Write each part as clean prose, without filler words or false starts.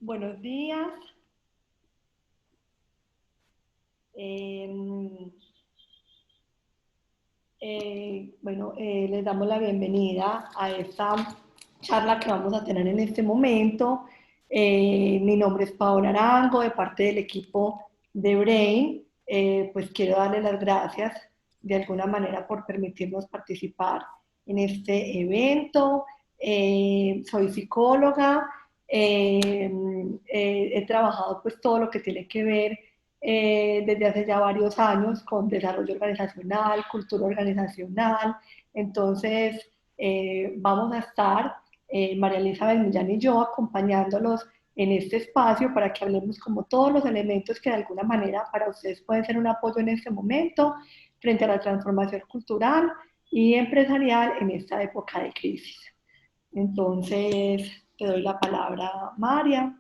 Buenos días. Les damos la bienvenida a esta charla que vamos a tener en este momento. Mi nombre es Paola Arango, de parte del equipo de Brain. Pues quiero darle las gracias de alguna manera por permitirnos participar en este evento. Soy psicóloga, he trabajado pues todo lo que tiene que ver desde hace ya varios años con desarrollo organizacional, cultura organizacional. Entonces, vamos a estar, María Elizabeth Millán y yo, acompañándolos en este espacio para que hablemos como todos los elementos que de alguna manera para ustedes pueden ser un apoyo en este momento frente a la transformación cultural y empresarial en esta época de crisis. Entonces, te doy la palabra, María.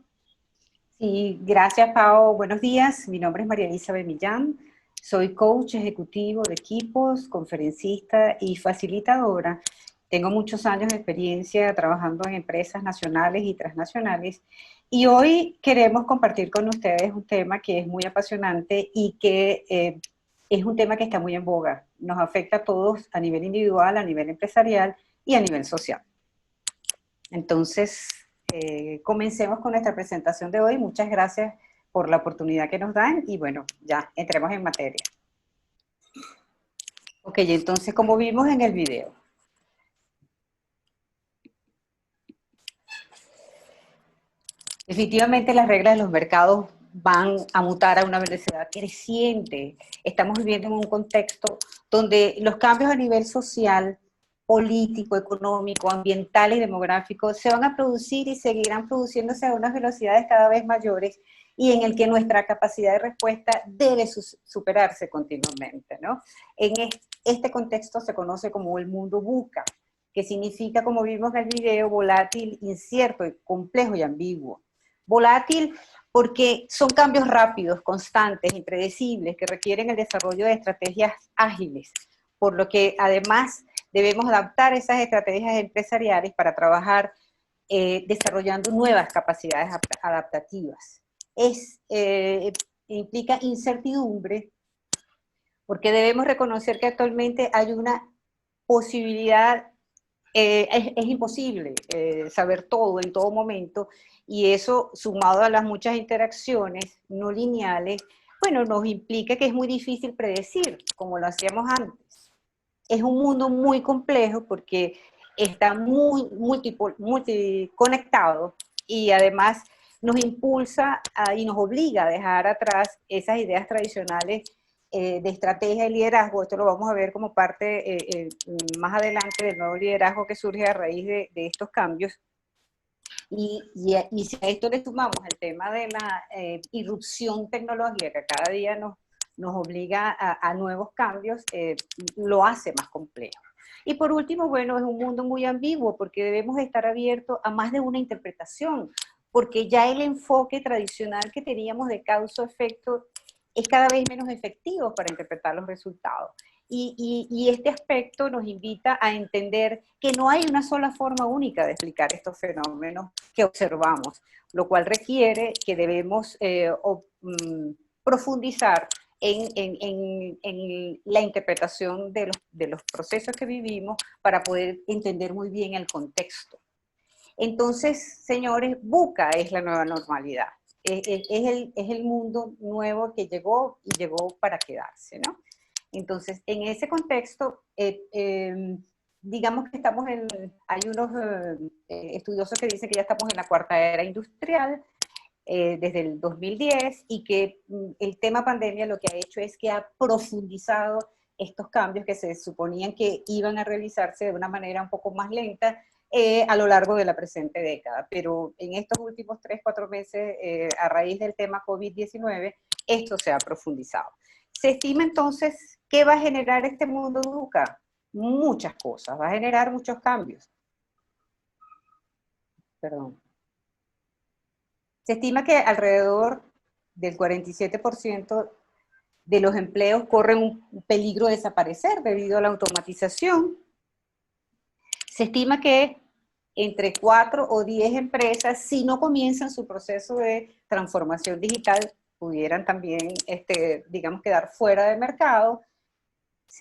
Sí, gracias, Pao. Buenos días. Mi nombre es María Elizabeth Millán. Soy coach ejecutivo de equipos, conferencista y facilitadora. Tengo muchos años de experiencia trabajando en empresas nacionales y transnacionales. Y hoy queremos compartir con ustedes un tema que es muy apasionante y que es un tema que está muy en boga. Nos afecta a todos a nivel individual, a nivel empresarial y a nivel social. Entonces, comencemos con nuestra presentación de hoy. Muchas gracias por la oportunidad que nos dan y bueno, ya entremos en materia. Ok, entonces como vimos en el video, definitivamente las reglas de los mercados van a mutar a una velocidad creciente. Estamos viviendo en un contexto donde los cambios a nivel social, político, económico, ambiental y demográfico se van a producir y seguirán produciéndose a unas velocidades cada vez mayores y en el que nuestra capacidad de respuesta debe superarse continuamente, ¿no? En este contexto se conoce como el mundo VUCA, que significa, como vimos en el video, volátil, incierto, complejo y ambiguo. Volátil porque son cambios rápidos, constantes, impredecibles, que requieren el desarrollo de estrategias ágiles, por lo que además debemos adaptar esas estrategias empresariales para trabajar desarrollando nuevas capacidades adaptativas. Implica incertidumbre, porque debemos reconocer que actualmente hay una posibilidad, es imposible saber todo en todo momento, y eso sumado a las muchas interacciones no lineales, bueno, nos implica que es muy difícil predecir, como lo hacíamos antes. Es un mundo muy complejo porque está muy multiconectado y además nos impulsa y nos obliga a dejar atrás esas ideas tradicionales de estrategia y liderazgo. Esto lo vamos a ver como parte más adelante del nuevo liderazgo que surge a raíz de estos cambios. Y si a esto le sumamos el tema de la irrupción tecnológica que cada día nos obliga a nuevos cambios, lo hace más complejo. Y por último, bueno, es un mundo muy ambiguo porque debemos estar abiertos a más de una interpretación, porque ya el enfoque tradicional que teníamos de causa-efecto es cada vez menos efectivo para interpretar los resultados. Y este aspecto nos invita a entender que no hay una sola forma única de explicar estos fenómenos que observamos, lo cual requiere que debemos profundizar en la interpretación de los procesos que vivimos para poder entender muy bien el contexto. Entonces, señores, VUCA es la nueva normalidad. Es el mundo nuevo que llegó y llegó para quedarse, ¿no? Entonces, en ese contexto, digamos que hay unos estudiosos que dicen que ya estamos en la cuarta era industrial, desde el 2010, y que el tema pandemia lo que ha hecho es que ha profundizado estos cambios que se suponían que iban a realizarse de una manera un poco más lenta a lo largo de la presente década. Pero en estos últimos 3-4 meses, a raíz del tema COVID-19, esto se ha profundizado. Se estima entonces que va a generar este mundo VUCA muchas cosas, va a generar muchos cambios. Perdón. Se estima que alrededor del 47% de los empleos corren un peligro de desaparecer debido a la automatización. Se estima que entre 4 o 10 empresas, si no comienzan su proceso de transformación digital, pudieran también, digamos, quedar fuera del mercado.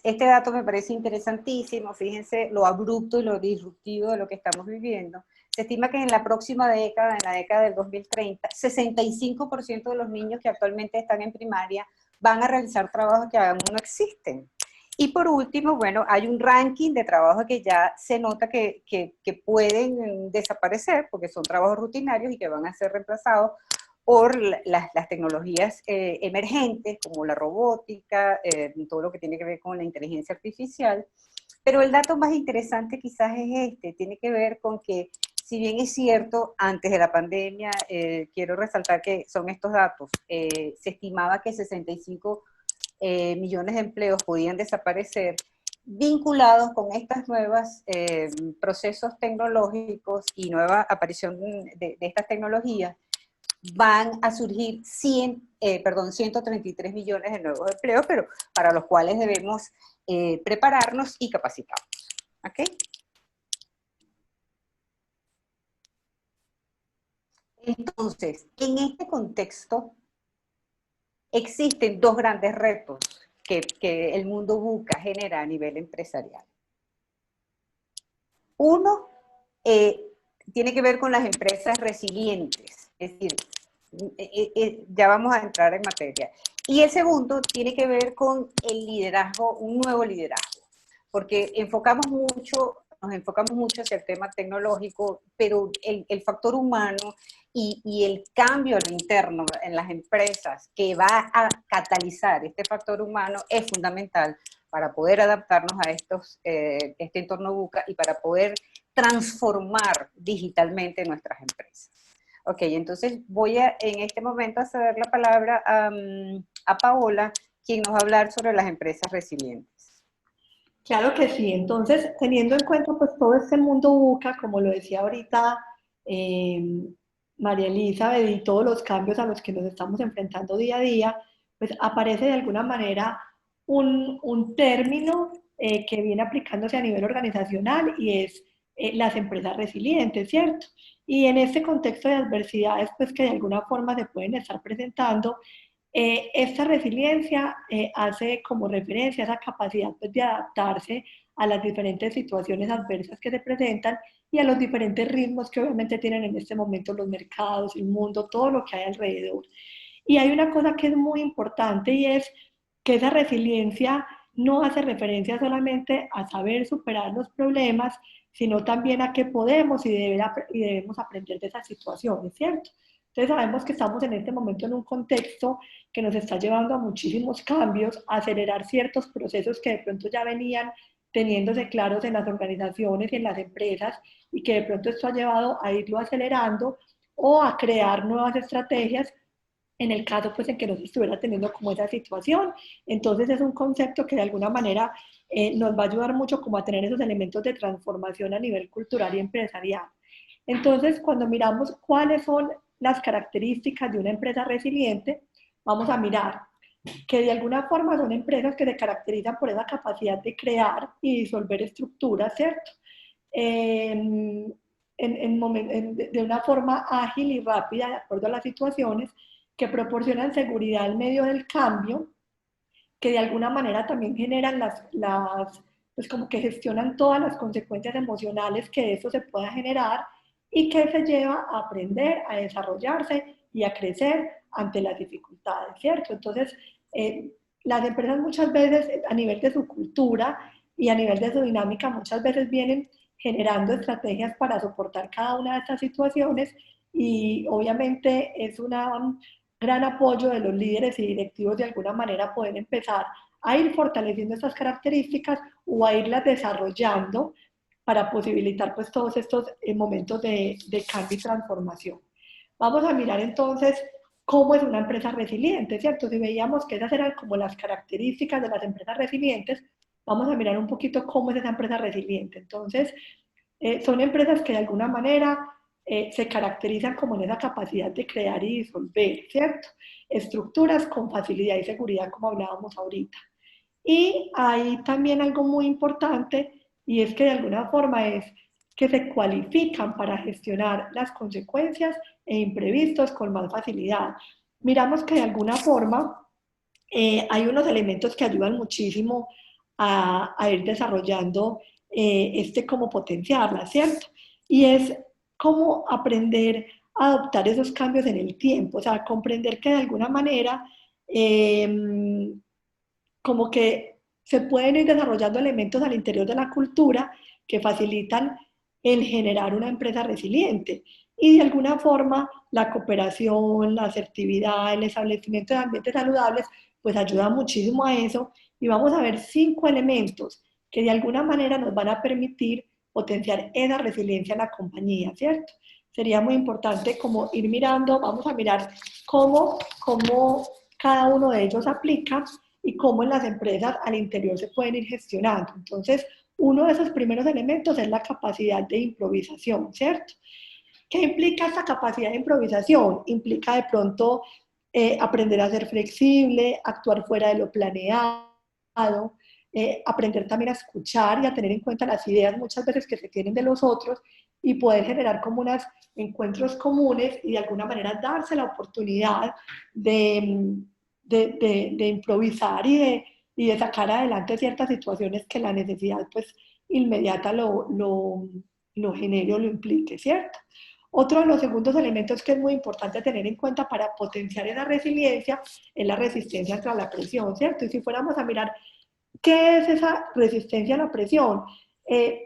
Este dato me parece interesantísimo, fíjense lo abrupto y lo disruptivo de lo que estamos viviendo. Se estima que en la próxima década, en la década del 2030, 65% de los niños que actualmente están en primaria van a realizar trabajos que aún no existen. Y por último, bueno, hay un ranking de trabajos que ya se nota que pueden desaparecer porque son trabajos rutinarios y que van a ser reemplazados por las tecnologías emergentes como la robótica, todo lo que tiene que ver con la inteligencia artificial. Pero el dato más interesante quizás es tiene que ver con que, si bien es cierto, antes de la pandemia, quiero resaltar que son estos datos, se estimaba que 65 millones de empleos podían desaparecer, vinculados con estas nuevas procesos tecnológicos y nueva aparición de estas tecnologías, van a surgir 133 millones de nuevos empleos, pero para los cuales debemos prepararnos y capacitarnos. ¿Okay? Entonces, en este contexto, existen dos grandes retos que el mundo VUCA genera a nivel empresarial. Uno tiene que ver con las empresas resilientes, es decir, ya vamos a entrar en materia. Y el segundo tiene que ver con el liderazgo, un nuevo liderazgo, porque nos enfocamos mucho hacia el tema tecnológico, pero el factor humano y el cambio a lo interno en las empresas que va a catalizar este factor humano es fundamental para poder adaptarnos a este entorno VUCA y para poder transformar digitalmente nuestras empresas. Ok, entonces voy en este momento a ceder la palabra a Paola, quien nos va a hablar sobre las empresas resilientes. Claro que sí. Entonces, teniendo en cuenta pues todo este mundo VUCA, como lo decía ahorita María Elizabeth, y todos los cambios a los que nos estamos enfrentando día a día, pues aparece de alguna manera un término que viene aplicándose a nivel organizacional y es las empresas resilientes, ¿cierto? Y en este contexto de adversidades, pues que de alguna forma se pueden estar presentando, esta resiliencia hace como referencia a esa capacidad pues, de adaptarse a las diferentes situaciones adversas que se presentan y a los diferentes ritmos que obviamente tienen en este momento los mercados, el mundo, todo lo que hay alrededor. Y hay una cosa que es muy importante y es que esa resiliencia no hace referencia solamente a saber superar los problemas, sino también a que podemos y debemos aprender de esas situaciones, ¿cierto? Entonces sabemos que estamos en este momento en un contexto que nos está llevando a muchísimos cambios, a acelerar ciertos procesos que de pronto ya venían teniéndose claros en las organizaciones y en las empresas, y que de pronto esto ha llevado a irlo acelerando o a crear nuevas estrategias en el caso pues en que no se estuviera teniendo como esa situación. Entonces es un concepto que de alguna manera nos va a ayudar mucho como a tener esos elementos de transformación a nivel cultural y empresarial. Entonces, cuando miramos cuáles son las características de una empresa resiliente, vamos a mirar que de alguna forma son empresas que se caracterizan por esa capacidad de crear y disolver estructuras, ¿cierto? De una forma ágil y rápida, de acuerdo a las situaciones, que proporcionan seguridad en medio del cambio, que de alguna manera también generan pues como que gestionan todas las consecuencias emocionales que de eso se pueda generar y que se lleva a aprender, a desarrollarse y a crecer ante las dificultades, ¿cierto? Entonces, las empresas muchas veces a nivel de su cultura y a nivel de su dinámica muchas veces vienen generando estrategias para soportar cada una de estas situaciones y obviamente es una gran apoyo de los líderes y directivos de alguna manera poder empezar a ir fortaleciendo estas características o a irlas desarrollando para posibilitar pues todos estos momentos de cambio y transformación. Vamos a mirar entonces cómo es una empresa resiliente, ¿cierto? Si veíamos que esas eran como las características de las empresas resilientes, vamos a mirar un poquito cómo es esa empresa resiliente. Entonces, son empresas que de alguna manera se caracterizan como en esa capacidad de crear y disolver, ¿cierto? Estructuras con facilidad y seguridad, como hablábamos ahorita. Y hay también algo muy importante, y es que de alguna forma es que se cualifican para gestionar las consecuencias e imprevistos con más facilidad. Miramos que de alguna forma hay unos elementos que ayudan muchísimo a ir desarrollando cómo potenciarla, ¿cierto? Y es cómo aprender a adoptar esos cambios en el tiempo, o sea, comprender que de alguna manera como que se pueden ir desarrollando elementos al interior de la cultura que facilitan el generar una empresa resiliente. Y de alguna forma la cooperación, la asertividad, el establecimiento de ambientes saludables, pues ayuda muchísimo a eso. Y vamos a ver 5 elementos que de alguna manera nos van a permitir potenciar esa resiliencia en la compañía, ¿cierto? Sería muy importante como ir mirando, vamos a mirar cómo cada uno de ellos aplica y cómo en las empresas al interior se pueden ir gestionando. Entonces, uno de esos primeros elementos es la capacidad de improvisación, ¿cierto? ¿Qué implica esta capacidad de improvisación? Implica de pronto aprender a ser flexible, actuar fuera de lo planeado, aprender también a escuchar y a tener en cuenta las ideas muchas veces que se tienen de los otros y poder generar como unos encuentros comunes y de alguna manera darse la oportunidad de improvisar y de sacar adelante ciertas situaciones que la necesidad pues inmediata lo genere o lo implique, ¿cierto? Otro de los segundos elementos que es muy importante tener en cuenta para potenciar esa resiliencia es la resistencia contra la presión, ¿cierto? Y si fuéramos a mirar qué es esa resistencia a la presión,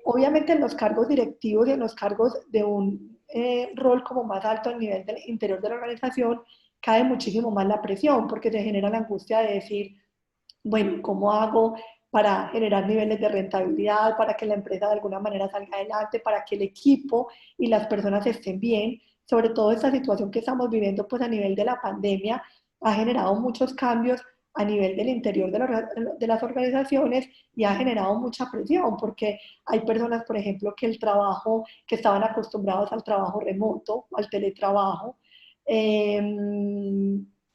obviamente en los cargos directivos y en los cargos de un rol como más alto a nivel del interior de la organización, cae muchísimo más la presión porque se genera la angustia de decir, bueno, ¿cómo hago para generar niveles de rentabilidad, para que la empresa de alguna manera salga adelante, para que el equipo y las personas estén bien? Sobre todo esta situación que estamos viviendo pues a nivel de la pandemia ha generado muchos cambios a nivel del interior de las organizaciones y ha generado mucha presión porque hay personas, por ejemplo, que el trabajo, que estaban acostumbrados al trabajo remoto, al teletrabajo, eh,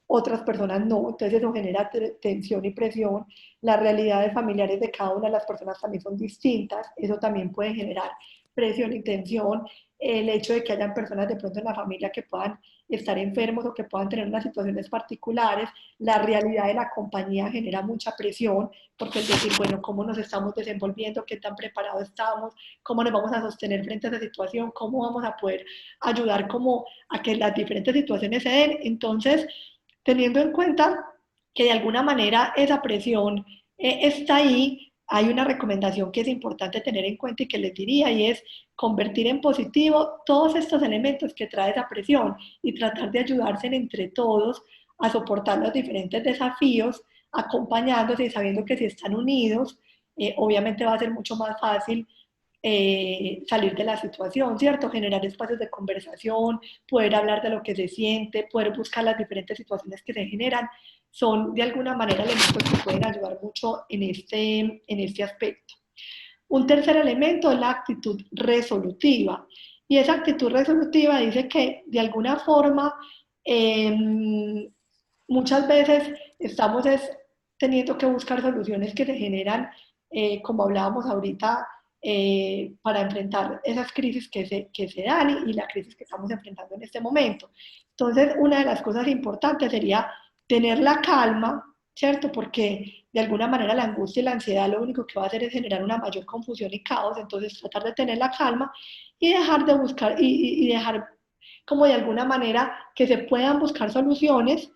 otras personas no, entonces eso genera tensión y presión. Las realidades familiares de cada una de las personas también son distintas, eso también puede generar presión y tensión. El hecho de que hayan personas de pronto en la familia que puedan estar enfermos o que puedan tener unas situaciones particulares, la realidad de la compañía genera mucha presión, porque es decir, bueno, ¿cómo nos estamos desenvolviendo? ¿Qué tan preparados estamos? ¿Cómo nos vamos a sostener frente a esa situación? ¿Cómo vamos a poder ayudar como a que las diferentes situaciones se den? Entonces, teniendo en cuenta que de alguna manera esa presión está ahí, hay una recomendación que es importante tener en cuenta y que les diría y es convertir en positivo todos estos elementos que trae esa presión y tratar de ayudarse entre todos a soportar los diferentes desafíos, acompañándose y sabiendo que si están unidos, obviamente va a ser mucho más fácil salir de la situación, ¿cierto? Generar espacios de conversación, poder hablar de lo que se siente, poder buscar las diferentes situaciones que se generan, son de alguna manera elementos que pueden ayudar mucho en este aspecto. Un tercer elemento es la actitud resolutiva. Y esa actitud resolutiva dice que de alguna forma muchas veces estamos teniendo que buscar soluciones que se generan, como hablábamos ahorita, para enfrentar esas crisis que se dan y la crisis que estamos enfrentando en este momento. Entonces, una de las cosas importantes sería tener la calma, ¿cierto? Porque de alguna manera la angustia y la ansiedad lo único que va a hacer es generar una mayor confusión y caos, entonces tratar de tener la calma y dejar de buscar y dejar como de alguna manera que se puedan buscar soluciones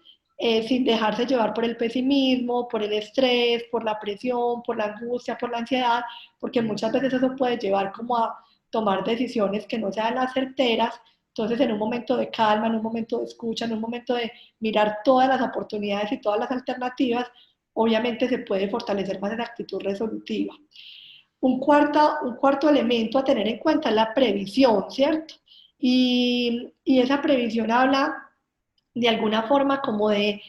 sin dejarse llevar por el pesimismo, por el estrés, por la presión, por la angustia, por la ansiedad, porque muchas veces eso puede llevar como a tomar decisiones que no sean las certeras. Entonces, en un momento de calma, en un momento de escucha, en un momento de mirar todas las oportunidades y todas las alternativas, obviamente se puede fortalecer más esa actitud resolutiva. Un cuarto elemento a tener en cuenta es la previsión, ¿cierto? Y esa previsión habla de alguna forma como de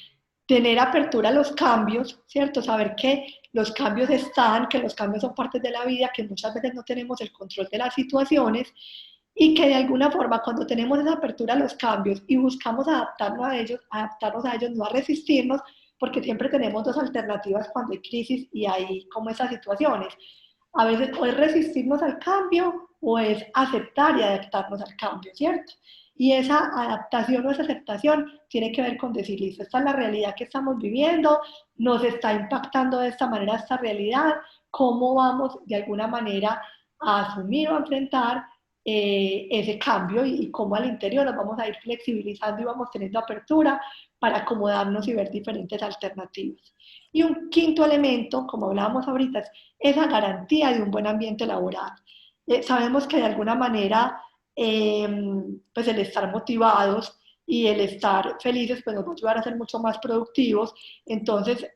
tener apertura a los cambios, ¿cierto? Saber que los cambios están, que los cambios son partes de la vida, que muchas veces no tenemos el control de las situaciones y que de alguna forma cuando tenemos esa apertura a los cambios y buscamos adaptarnos a ellos, no a resistirnos, porque siempre tenemos dos alternativas cuando hay crisis y hay como esas situaciones. A veces o es resistirnos al cambio o es aceptar y adaptarnos al cambio, ¿cierto? Y esa adaptación o esa aceptación tiene que ver con decir, listo, esta es la realidad que estamos viviendo, nos está impactando de esta manera esta realidad, cómo vamos de alguna manera a asumir o a enfrentar ese cambio y cómo al interior nos vamos a ir flexibilizando y vamos teniendo apertura para acomodarnos y ver diferentes alternativas. Y un quinto elemento, como hablábamos ahorita, es esa garantía de un buen ambiente laboral. Sabemos que de alguna manera, pues el estar motivados y el estar felices, pues nos va a ayudar a ser mucho más productivos. Entonces,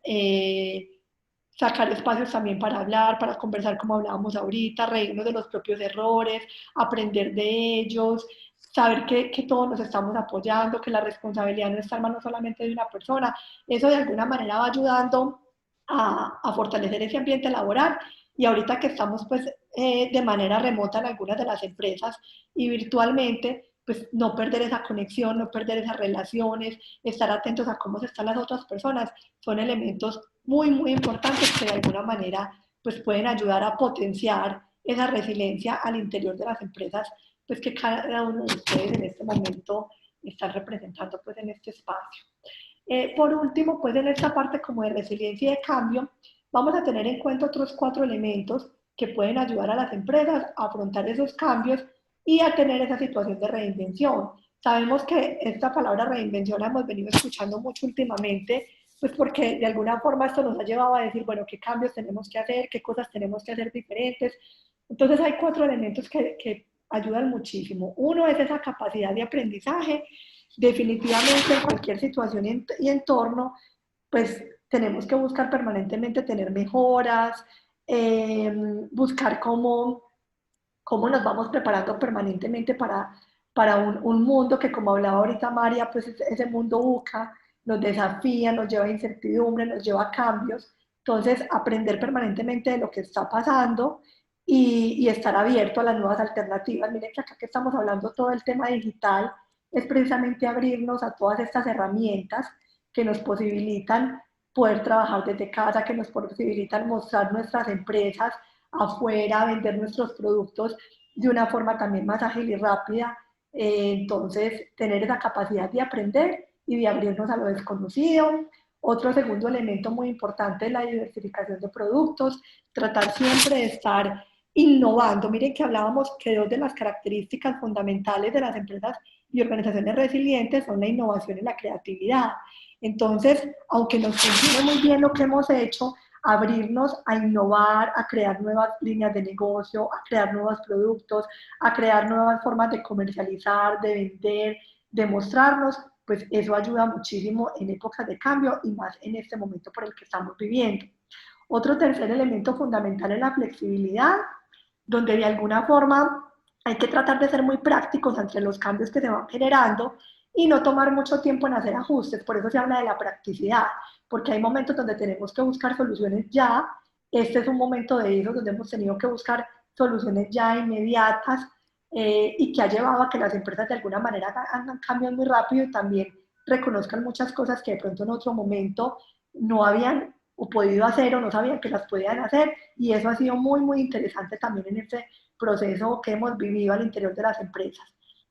sacar espacios también para hablar, para conversar como hablábamos ahorita, reírnos de los propios errores, aprender de ellos, saber que todos nos estamos apoyando, que la responsabilidad no está en manos solamente de una persona. Eso de alguna manera va ayudando a fortalecer ese ambiente laboral y ahorita que estamos pues de manera remota en algunas de las empresas y virtualmente, pues no perder esa conexión, no perder esas relaciones, estar atentos a cómo se están las otras personas, son elementos muy, muy importantes que de alguna manera pues pueden ayudar a potenciar esa resiliencia al interior de las empresas, pues que cada uno de ustedes en este momento están representando pues en este espacio. Por último, pues en esta parte como de resiliencia y de cambio, vamos a tener en cuenta otros 4 elementos que pueden ayudar a las empresas a afrontar esos cambios y a tener esa situación de reinvención. Sabemos que esta palabra reinvención la hemos venido escuchando mucho últimamente, pues porque de alguna forma esto nos ha llevado a decir, bueno, qué cambios tenemos que hacer, qué cosas tenemos que hacer diferentes. Entonces hay 4 elementos que ayudan muchísimo. Uno es esa capacidad de aprendizaje. Definitivamente en cualquier situación y entorno, pues tenemos que buscar permanentemente tener mejoras, buscar cómo nos vamos preparando permanentemente para un mundo que, como hablaba ahorita María, pues ese mundo UCA nos desafía, nos lleva a incertidumbre, nos lleva a cambios. Entonces, aprender permanentemente de lo que está pasando y estar abierto a las nuevas alternativas. Miren que acá que estamos hablando todo el tema digital, es precisamente abrirnos a todas estas herramientas que nos posibilitan poder trabajar desde casa, que nos posibilitan mostrar nuestras empresas afuera, vender nuestros productos de una forma también más ágil y rápida. Entonces, tener esa capacidad de aprender y de abrirnos a lo desconocido. Otro segundo elemento muy importante es la diversificación de productos, tratar siempre de estar innovando. Miren que hablábamos que dos de las características fundamentales de las empresas y organizaciones resilientes son la innovación y la creatividad. Entonces, aunque nos funcione muy bien lo que hemos hecho, abrirnos a innovar, a crear nuevas líneas de negocio, a crear nuevos productos, a crear nuevas formas de comercializar, de vender, de mostrarnos, pues eso ayuda muchísimo en épocas de cambio y más en este momento por el que estamos viviendo. Otro tercer elemento fundamental es la flexibilidad, donde de alguna forma hay que tratar de ser muy prácticos ante los cambios que se van generando y no tomar mucho tiempo en hacer ajustes. Por eso se habla de la practicidad, porque hay momentos donde tenemos que buscar soluciones ya. Este es un momento de eso donde hemos tenido que buscar soluciones ya inmediatas y que ha llevado a que las empresas de alguna manera hagan cambios muy rápido y también reconozcan muchas cosas que de pronto en otro momento no habían o podido hacer o no sabían que las podían hacer, y eso ha sido muy, muy interesante también en este proceso que hemos vivido al interior de las empresas.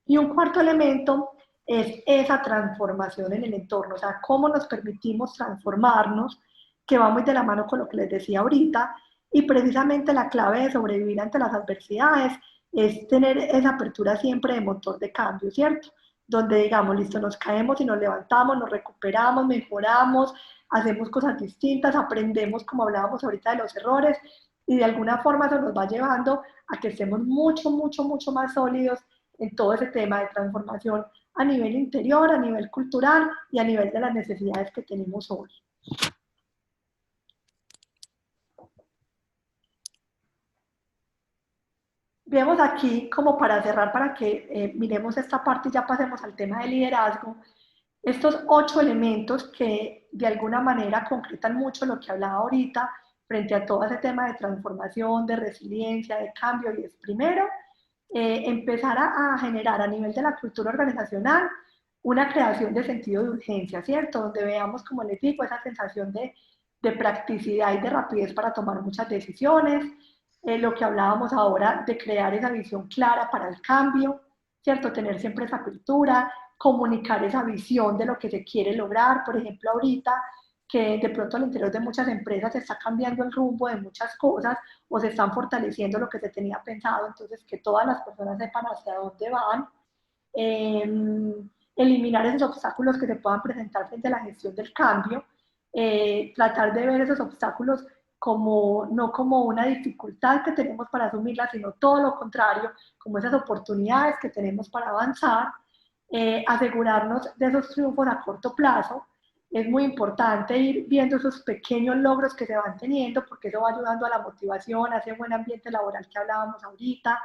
Y un cuarto elemento es esa transformación en el entorno, o sea, cómo nos permitimos transformarnos, que va muy de la mano con lo que les decía ahorita, y precisamente la clave de sobrevivir ante las adversidades es tener esa apertura siempre de motor de cambio, ¿cierto? Donde digamos, listo, nos caemos y nos levantamos, nos recuperamos, mejoramos, hacemos cosas distintas, aprendemos, como hablábamos ahorita, de los errores, y de alguna forma eso nos va llevando a que estemos mucho, mucho, mucho más sólidos en todo ese tema de transformación a nivel interior, a nivel cultural y a nivel de las necesidades que tenemos hoy. Vemos aquí, como para cerrar, para que miremos esta parte y ya pasemos al tema de liderazgo, estos 8 elementos que de alguna manera concretan mucho lo que hablaba ahorita frente a todo ese tema de transformación, de resiliencia, de cambio, y es primero, empezar a generar a nivel de la cultura organizacional una creación de sentido de urgencia, ¿cierto? Donde veamos, como les digo, esa sensación de practicidad y de rapidez para tomar muchas decisiones, lo que hablábamos ahora de crear esa visión clara para el cambio, ¿cierto? Tener siempre esa cultura, comunicar esa visión de lo que se quiere lograr. Por ejemplo, ahorita que de pronto al interior de muchas empresas se está cambiando el rumbo de muchas cosas o se están fortaleciendo lo que se tenía pensado, entonces que todas las personas sepan hacia dónde van, eh, eliminar esos obstáculos que se puedan presentar frente a la gestión del cambio, tratar de ver esos obstáculos como, no como una dificultad que tenemos para asumirla, sino todo lo contrario, como esas oportunidades que tenemos para avanzar, asegurarnos de esos triunfos a corto plazo. Es muy importante ir viendo esos pequeños logros que se van teniendo, porque eso va ayudando a la motivación, a ese buen ambiente laboral que hablábamos ahorita,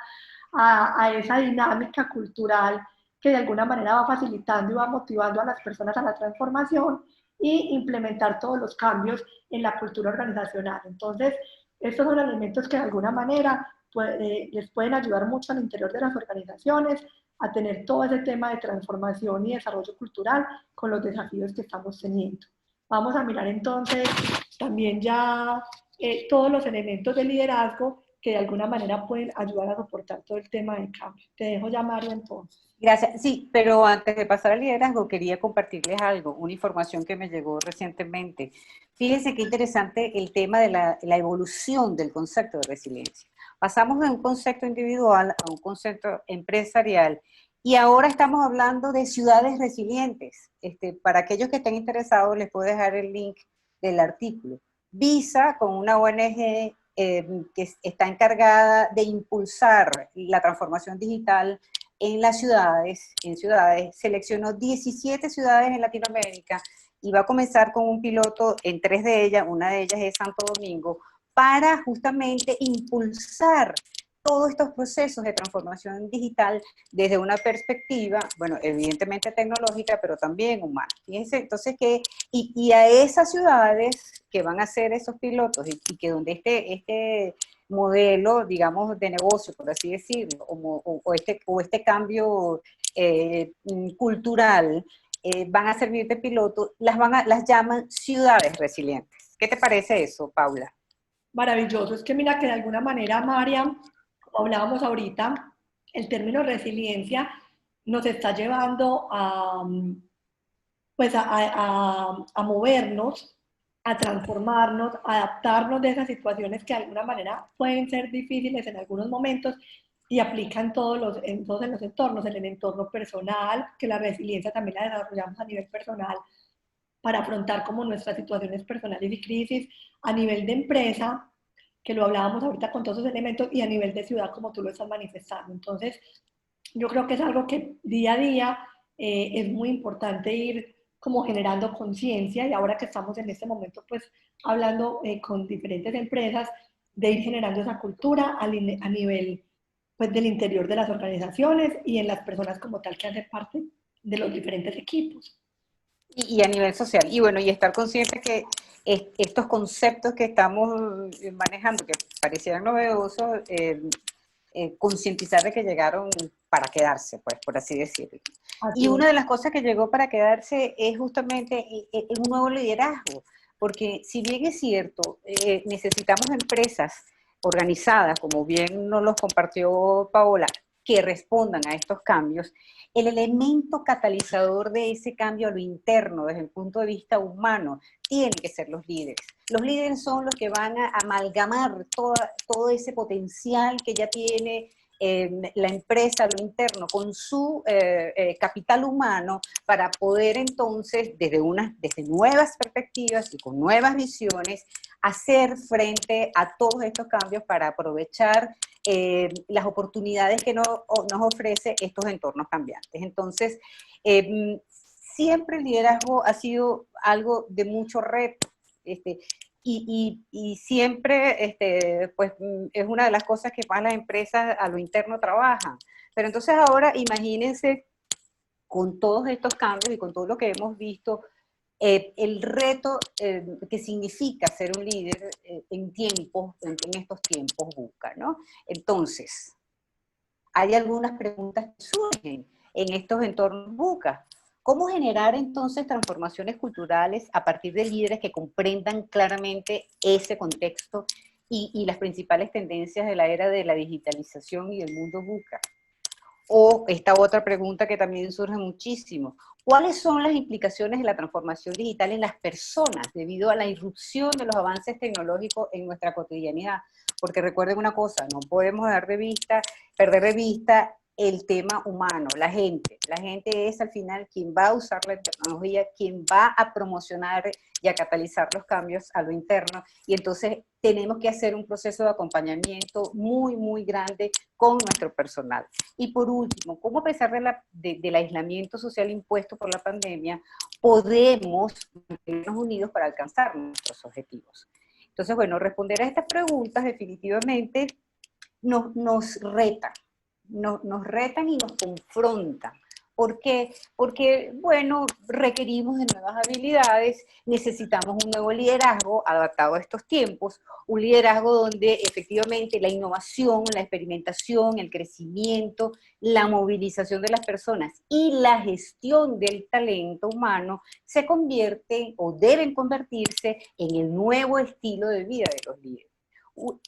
a esa dinámica cultural que de alguna manera va facilitando y va motivando a las personas a la transformación y implementar todos los cambios en la cultura organizacional. Entonces, estos son elementos que de alguna manera les pueden ayudar mucho al interior de las organizaciones a tener todo ese tema de transformación y desarrollo cultural con los desafíos que estamos teniendo. Vamos a mirar entonces también ya todos los elementos de liderazgo que de alguna manera pueden ayudar a soportar todo el tema de cambio. Te dejo ya, Mario, entonces. Gracias. Sí, pero antes de pasar al liderazgo, quería compartirles algo, una información que me llegó recientemente. Fíjense qué interesante el tema de la evolución del concepto de resiliencia. Pasamos de un concepto individual a un concepto empresarial y ahora estamos hablando de ciudades resilientes. Para aquellos que estén interesados, les puedo dejar el link del artículo. Visa, con una ONG que está encargada de impulsar la transformación digital en ciudades, seleccionó 17 ciudades en Latinoamérica y va a comenzar con un piloto en 3 de ellas, una de ellas es Santo Domingo, para justamente impulsar todos estos procesos de transformación digital desde una perspectiva, bueno, evidentemente tecnológica, pero también humana. Fíjense, entonces y a esas ciudades que van a ser esos pilotos y que donde este modelo, digamos, de negocio, por así decirlo, o este cambio cultural, van a servir de piloto, las llaman ciudades resilientes. ¿Qué te parece eso, Paula? Maravilloso. Es que mira que de alguna manera, María, como hablábamos ahorita, el término resiliencia nos está llevando a, pues a movernos, a transformarnos, a adaptarnos de esas situaciones que de alguna manera pueden ser difíciles en algunos momentos y aplican todos en los entornos, en el entorno personal, que la resiliencia también la desarrollamos a nivel personal para afrontar como nuestras situaciones personales y crisis, a nivel de empresa, que lo hablábamos ahorita con todos esos elementos, y a nivel de ciudad, como tú lo estás manifestando. Entonces, yo creo que es algo que día a día es muy importante ir como generando conciencia, y ahora que estamos en este momento pues hablando con diferentes empresas, de ir generando esa cultura a nivel pues del interior de las organizaciones y en las personas como tal que hacen parte de los diferentes equipos. Y a nivel social. Y bueno, y estar conscientes que estos conceptos que estamos manejando, que parecieran novedosos, concientizar de que llegaron para quedarse, pues, por así decirlo. Así Y es. una de las cosas que llegó para quedarse es justamente un nuevo liderazgo, porque si bien es cierto, necesitamos empresas organizadas, como bien nos los compartió Paola, que respondan a estos cambios, el elemento catalizador de ese cambio a lo interno, desde el punto de vista humano, tienen que ser los líderes. Los líderes son los que van a amalgamar todo ese potencial que ya tiene la empresa, lo interno, con su capital humano para poder entonces, desde nuevas perspectivas y con nuevas visiones, hacer frente a todos estos cambios para aprovechar las oportunidades que nos ofrece estos entornos cambiantes. Entonces, siempre el liderazgo ha sido algo de mucho reto. Y siempre pues, es una de las cosas que más las empresas a lo interno trabajan. Pero entonces ahora imagínense con todos estos cambios y con todo lo que hemos visto, el reto que significa ser un líder en estos tiempos VUCA, ¿no? Entonces, hay algunas preguntas que surgen en estos entornos VUCA. ¿Cómo generar entonces transformaciones culturales a partir de líderes que comprendan claramente ese contexto y las principales tendencias de la era de la digitalización y del mundo VUCA? O esta otra pregunta que también surge muchísimo, ¿cuáles son las implicaciones de la transformación digital en las personas debido a la irrupción de los avances tecnológicos en nuestra cotidianidad? Porque recuerden una cosa, no podemos perder de vista el tema humano, la gente. La gente es al final quien va a usar la tecnología, quien va a promocionar y a catalizar los cambios a lo interno. Y entonces tenemos que hacer un proceso de acompañamiento muy, muy grande con nuestro personal. Y por último, ¿cómo a pesar del aislamiento social impuesto por la pandemia, podemos mantenernos unidos para alcanzar nuestros objetivos? Entonces, bueno, responder a estas preguntas definitivamente nos retan, nos retan y nos confrontan. ¿Por qué? Porque, bueno, requerimos de nuevas habilidades, necesitamos un nuevo liderazgo adaptado a estos tiempos, un liderazgo donde efectivamente la innovación, la experimentación, el crecimiento, la movilización de las personas y la gestión del talento humano se convierten o deben convertirse en el nuevo estilo de vida de los líderes.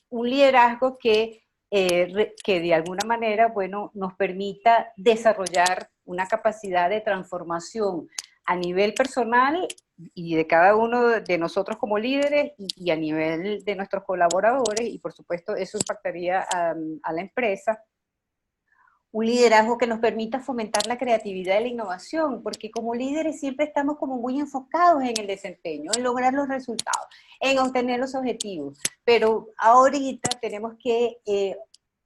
Un liderazgo que de alguna manera, bueno, nos permita desarrollar una capacidad de transformación a nivel personal y de cada uno de nosotros como líderes y a nivel de nuestros colaboradores, y por supuesto eso impactaría a la empresa. Un liderazgo que nos permita fomentar la creatividad y la innovación, porque como líderes siempre estamos como muy enfocados en el desempeño, en lograr los resultados, en obtener los objetivos, pero ahorita tenemos que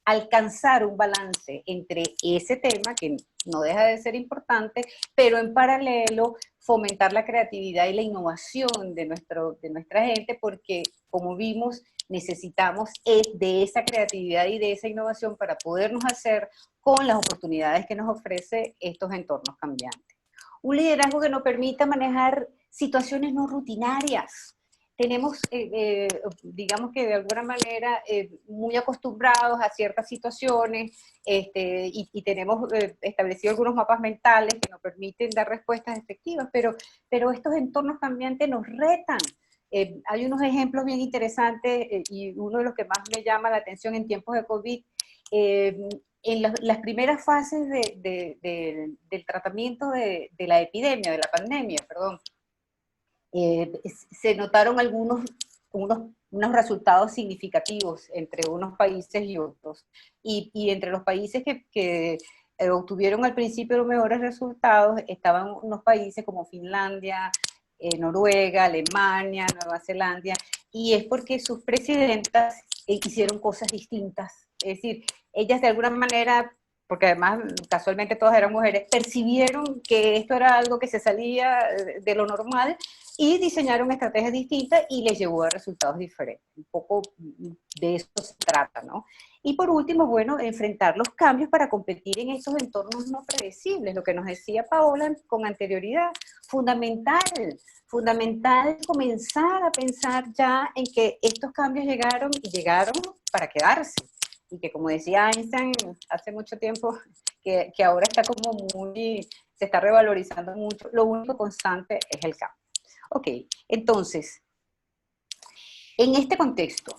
alcanzar un balance entre ese tema, que no deja de ser importante, pero en paralelo fomentar la creatividad y la innovación de nuestra gente, porque como vimos, necesitamos de esa creatividad y de esa innovación para podernos hacer con las oportunidades que nos ofrece estos entornos cambiantes. Un liderazgo que nos permita manejar situaciones no rutinarias. Tenemos, digamos que de alguna manera, muy acostumbrados a ciertas situaciones y tenemos establecido algunos mapas mentales que nos permiten dar respuestas efectivas, pero estos entornos cambiantes nos retan. Hay unos ejemplos bien interesantes y uno de los que más me llama la atención en tiempos de COVID, en las primeras fases del tratamiento de la epidemia, de la pandemia, perdón, se notaron unos resultados significativos entre unos países y otros. Y entre los países que obtuvieron al principio los mejores resultados estaban unos países como Finlandia, Noruega, Alemania, Nueva Zelanda, y es porque sus presidentas hicieron cosas distintas. Es decir, ellas de alguna manera porque además casualmente todas eran mujeres, percibieron que esto era algo que se salía de lo normal y diseñaron estrategias distintas y les llevó a resultados diferentes. Un poco de eso se trata, ¿no? Y por último, bueno, enfrentar los cambios para competir en estos entornos no predecibles, lo que nos decía Paola con anterioridad, fundamental, fundamental comenzar a pensar ya en que estos cambios llegaron y llegaron para quedarse. Y que como decía Einstein hace mucho tiempo, que ahora está como muy, se está revalorizando mucho, lo único constante es el cambio. Ok, entonces, en este contexto,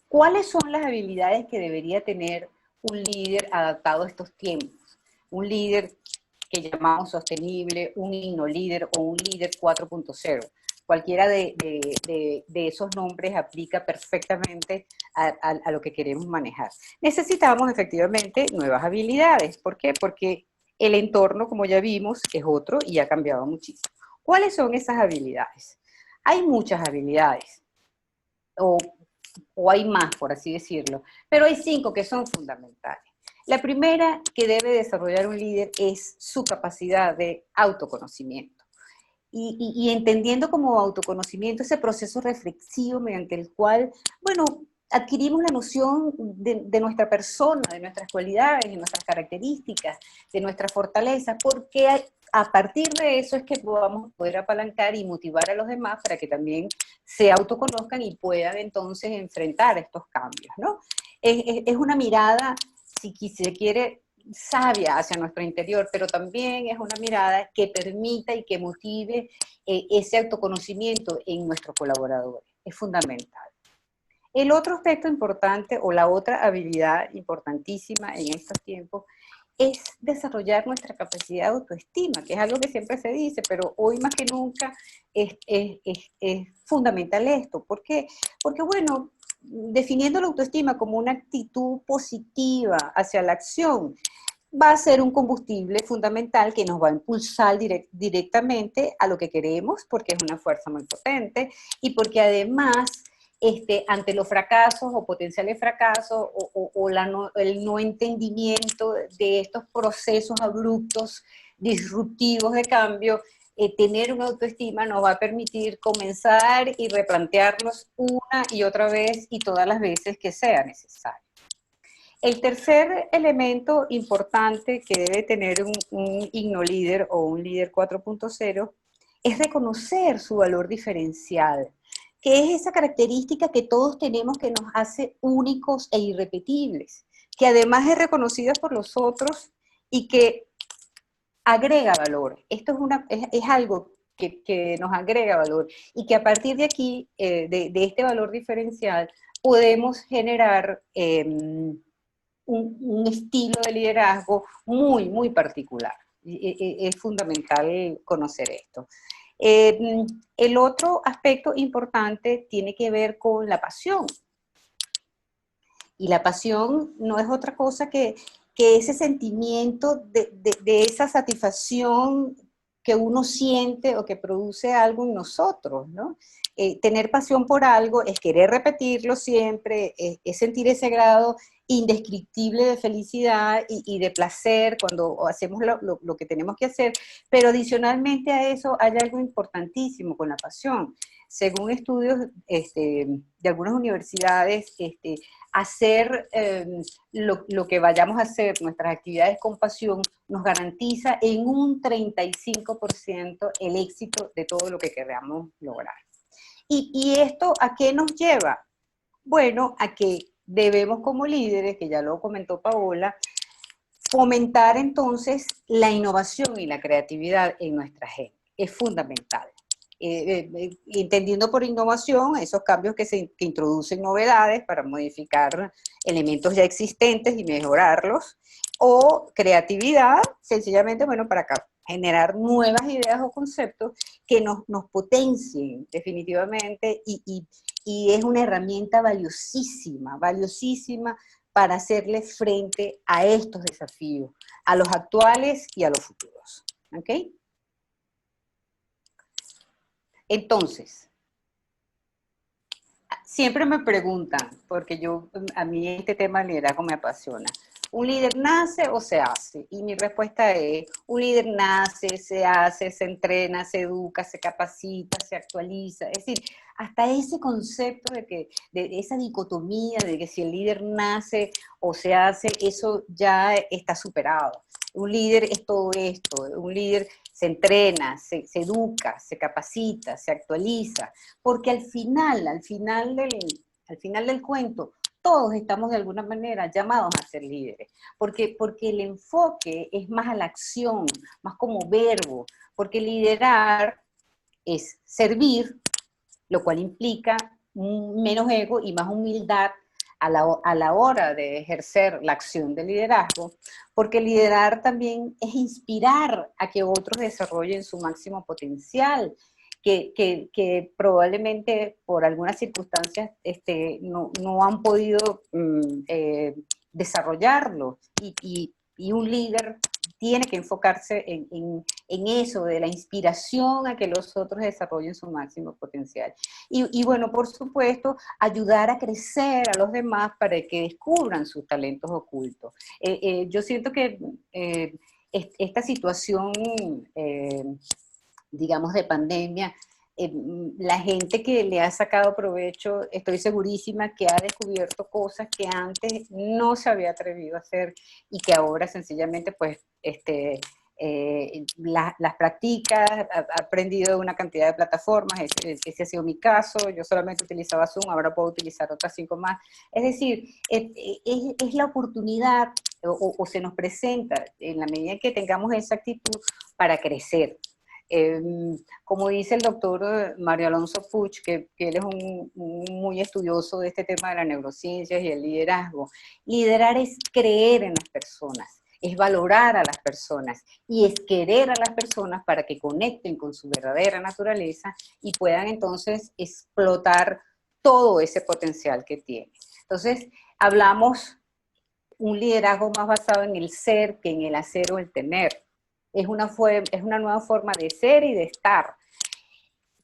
¿cuáles son las habilidades que debería tener un líder adaptado a estos tiempos? Un líder que llamamos sostenible, un líder o un líder 4.0. Cualquiera de esos nombres aplica perfectamente a lo que queremos manejar. Necesitamos efectivamente nuevas habilidades. ¿Por qué? Porque el entorno, como ya vimos, es otro y ha cambiado muchísimo. ¿Cuáles son esas habilidades? Hay muchas habilidades, o, o hay más, por así decirlo, pero hay 5 que son fundamentales. La primera que debe desarrollar un líder es su capacidad de autoconocimiento. Y entendiendo como autoconocimiento ese proceso reflexivo mediante el cual, bueno, adquirimos la noción de nuestra persona, de nuestras cualidades, de nuestras características, de nuestras fortalezas, porque a partir de eso es que podamos poder apalancar y motivar a los demás para que también se autoconozcan y puedan entonces enfrentar estos cambios, ¿no? Es una mirada, si se quiere, sabia hacia nuestro interior, pero también es una mirada que permita y que motive ese autoconocimiento en nuestros colaboradores. Es fundamental. El otro aspecto importante o la otra habilidad importantísima en estos tiempos es desarrollar nuestra capacidad de autoestima, que es algo que siempre se dice, pero hoy más que nunca es fundamental esto. ¿Por qué? Porque, bueno, definiendo la autoestima como una actitud positiva hacia la acción, va a ser un combustible fundamental que nos va a impulsar directamente a lo que queremos, porque es una fuerza muy potente y porque además, ante los fracasos o potenciales fracasos el no entendimiento de estos procesos abruptos, disruptivos de cambio, tener una autoestima nos va a permitir comenzar y replantearnos una y otra vez y todas las veces que sea necesario. El tercer elemento importante que debe tener un líder o un líder 4.0 es reconocer su valor diferencial, que es esa característica que todos tenemos que nos hace únicos e irrepetibles, que además es reconocida por los otros y que agrega valor. Esto es algo que nos agrega valor y que a partir de aquí, de este valor diferencial, podemos generar un estilo de liderazgo muy, muy particular. Es fundamental conocer esto. El otro aspecto importante tiene que ver con la pasión. Y la pasión no es otra cosa que ese sentimiento de esa satisfacción que uno siente o que produce algo en nosotros, ¿no? Tener pasión por algo es querer repetirlo siempre, es sentir ese grado indescriptible de felicidad y de placer cuando hacemos lo que tenemos que hacer, pero adicionalmente a eso hay algo importantísimo con la pasión. Según estudios de algunas universidades, hacer lo que vayamos a hacer, nuestras actividades con pasión, nos garantiza en un 35% el éxito de todo lo que queramos lograr. ¿Y esto a qué nos lleva? Bueno, a que debemos como líderes, que ya lo comentó Paola, fomentar entonces la innovación y la creatividad en nuestra gente. Es fundamental. Entendiendo por innovación esos cambios que introducen novedades para modificar elementos ya existentes y mejorarlos, o creatividad, sencillamente, bueno, para generar nuevas ideas o conceptos que nos potencien definitivamente y es una herramienta valiosísima, valiosísima para hacerle frente a estos desafíos, a los actuales y a los futuros. ¿Ok? Entonces, siempre me preguntan, porque a mí este tema de liderazgo me apasiona, ¿un líder nace o se hace? Y mi respuesta es, un líder nace, se hace, se entrena, se educa, se capacita, se actualiza. Es decir, hasta ese concepto de esa dicotomía de que si el líder nace o se hace, eso ya está superado. Un líder es todo esto, un líder se entrena, se educa, se capacita, se actualiza, porque al final del cuento, todos estamos de alguna manera llamados a ser líderes, porque el enfoque es más a la acción, más como verbo, porque liderar es servir, lo cual implica menos ego y más humildad a la hora de ejercer la acción de liderazgo, porque liderar también es inspirar a que otros desarrollen su máximo potencial, que probablemente por algunas circunstancias no han podido desarrollarlo, y un líder tiene que enfocarse en eso, de la inspiración a que los otros desarrollen su máximo potencial. Y bueno, por supuesto, ayudar a crecer a los demás para que descubran sus talentos ocultos. Yo siento que esta situación, digamos, de pandemia, la gente que le ha sacado provecho, estoy segurísima que ha descubierto cosas que antes no se había atrevido a hacer y que ahora sencillamente pues las practica, ha aprendido de una cantidad de plataformas, ese ha sido mi caso, yo solamente utilizaba Zoom, ahora puedo utilizar otras 5 más. Es decir, es la oportunidad o se nos presenta en la medida que tengamos esa actitud para crecer. Eh, Como dice el doctor Mario Alonso Puig, que él es un muy estudioso de este tema de las neurociencias y el liderazgo, liderar es creer en las personas, es valorar a las personas y es querer a las personas para que conecten con su verdadera naturaleza y puedan entonces explotar todo ese potencial que tienen. Entonces, hablamos un liderazgo más basado en el ser que en el hacer o el tener. Es una nueva forma de ser y de estar.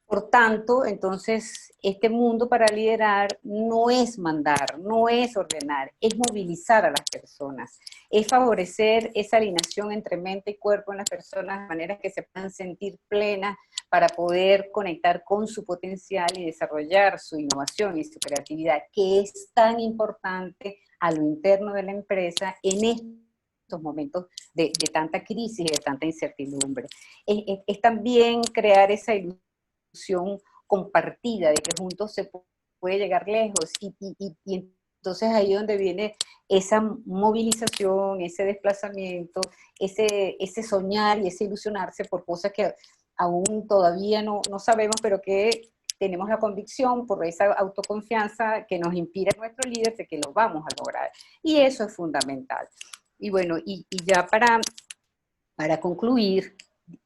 Por tanto, entonces, este mundo para liderar no es mandar, no es ordenar, es movilizar a las personas, es favorecer esa alineación entre mente y cuerpo en las personas de manera que se puedan sentir plenas para poder conectar con su potencial y desarrollar su innovación y su creatividad, que es tan importante a lo interno de la empresa en estos momentos de tanta crisis y de tanta incertidumbre. Es también crear esa ilusión compartida, de que juntos se puede llegar lejos, y entonces ahí es donde viene esa movilización, ese desplazamiento, ese soñar y ese ilusionarse por cosas que aún todavía no sabemos, pero que tenemos la convicción por esa autoconfianza que nos inspira nuestro líder de que lo vamos a lograr. Y eso es fundamental. Y bueno, y ya para concluir,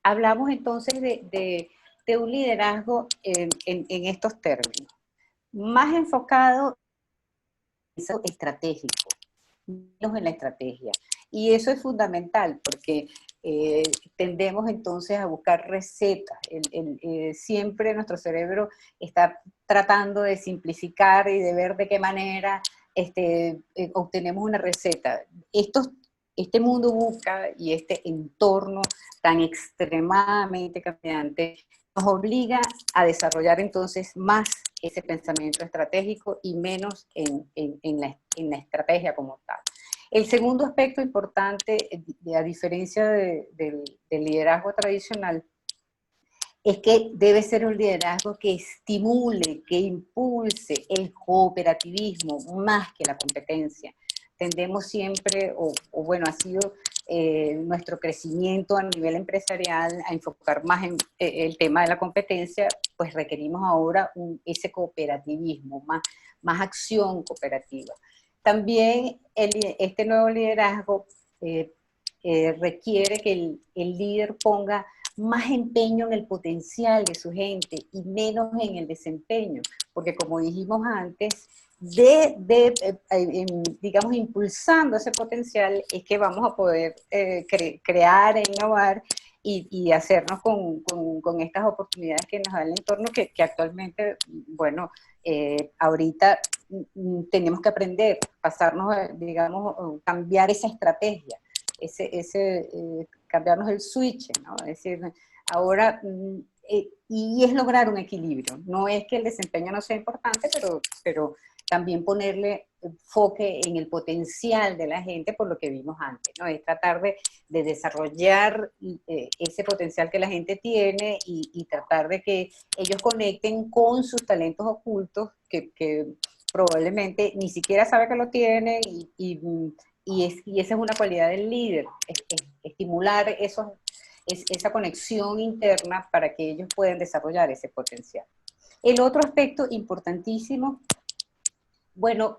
hablamos entonces de un liderazgo en estos términos, más enfocado en lo estratégico, menos en la estrategia. Y eso es fundamental porque tendemos entonces a buscar recetas. Siempre nuestro cerebro está tratando de simplificar y de ver de qué manera obtenemos una receta. Este mundo busca, y este entorno tan extremadamente cambiante nos obliga a desarrollar entonces más ese pensamiento estratégico y menos en la estrategia como tal. El segundo aspecto importante, a diferencia del liderazgo tradicional, es que debe ser un liderazgo que estimule, que impulse el cooperativismo más que la competencia. Tendemos siempre, o bueno, ha sido nuestro crecimiento a nivel empresarial a enfocar más en el tema de la competencia, pues requerimos ahora ese cooperativismo, más acción cooperativa. También este nuevo liderazgo requiere que el líder ponga más empeño en el potencial de su gente y menos en el desempeño, porque como dijimos antes, digamos, impulsando ese potencial es que vamos a poder crear e innovar y hacernos con estas oportunidades que nos da el entorno que actualmente, bueno, ahorita tenemos que aprender, pasarnos, digamos, cambiar esa estrategia, cambiarnos el switch, ¿no? Es decir, ahora, y es lograr un equilibrio. No es que el desempeño no sea importante, pero también ponerle enfoque en el potencial de la gente por lo que vimos antes, ¿no? Es tratar de desarrollar ese potencial que la gente tiene y tratar de que ellos conecten con sus talentos ocultos que probablemente ni siquiera sabe que lo tiene y esa es una cualidad del líder, estimular esa conexión interna para que ellos puedan desarrollar ese potencial. El otro aspecto importantísimo, bueno,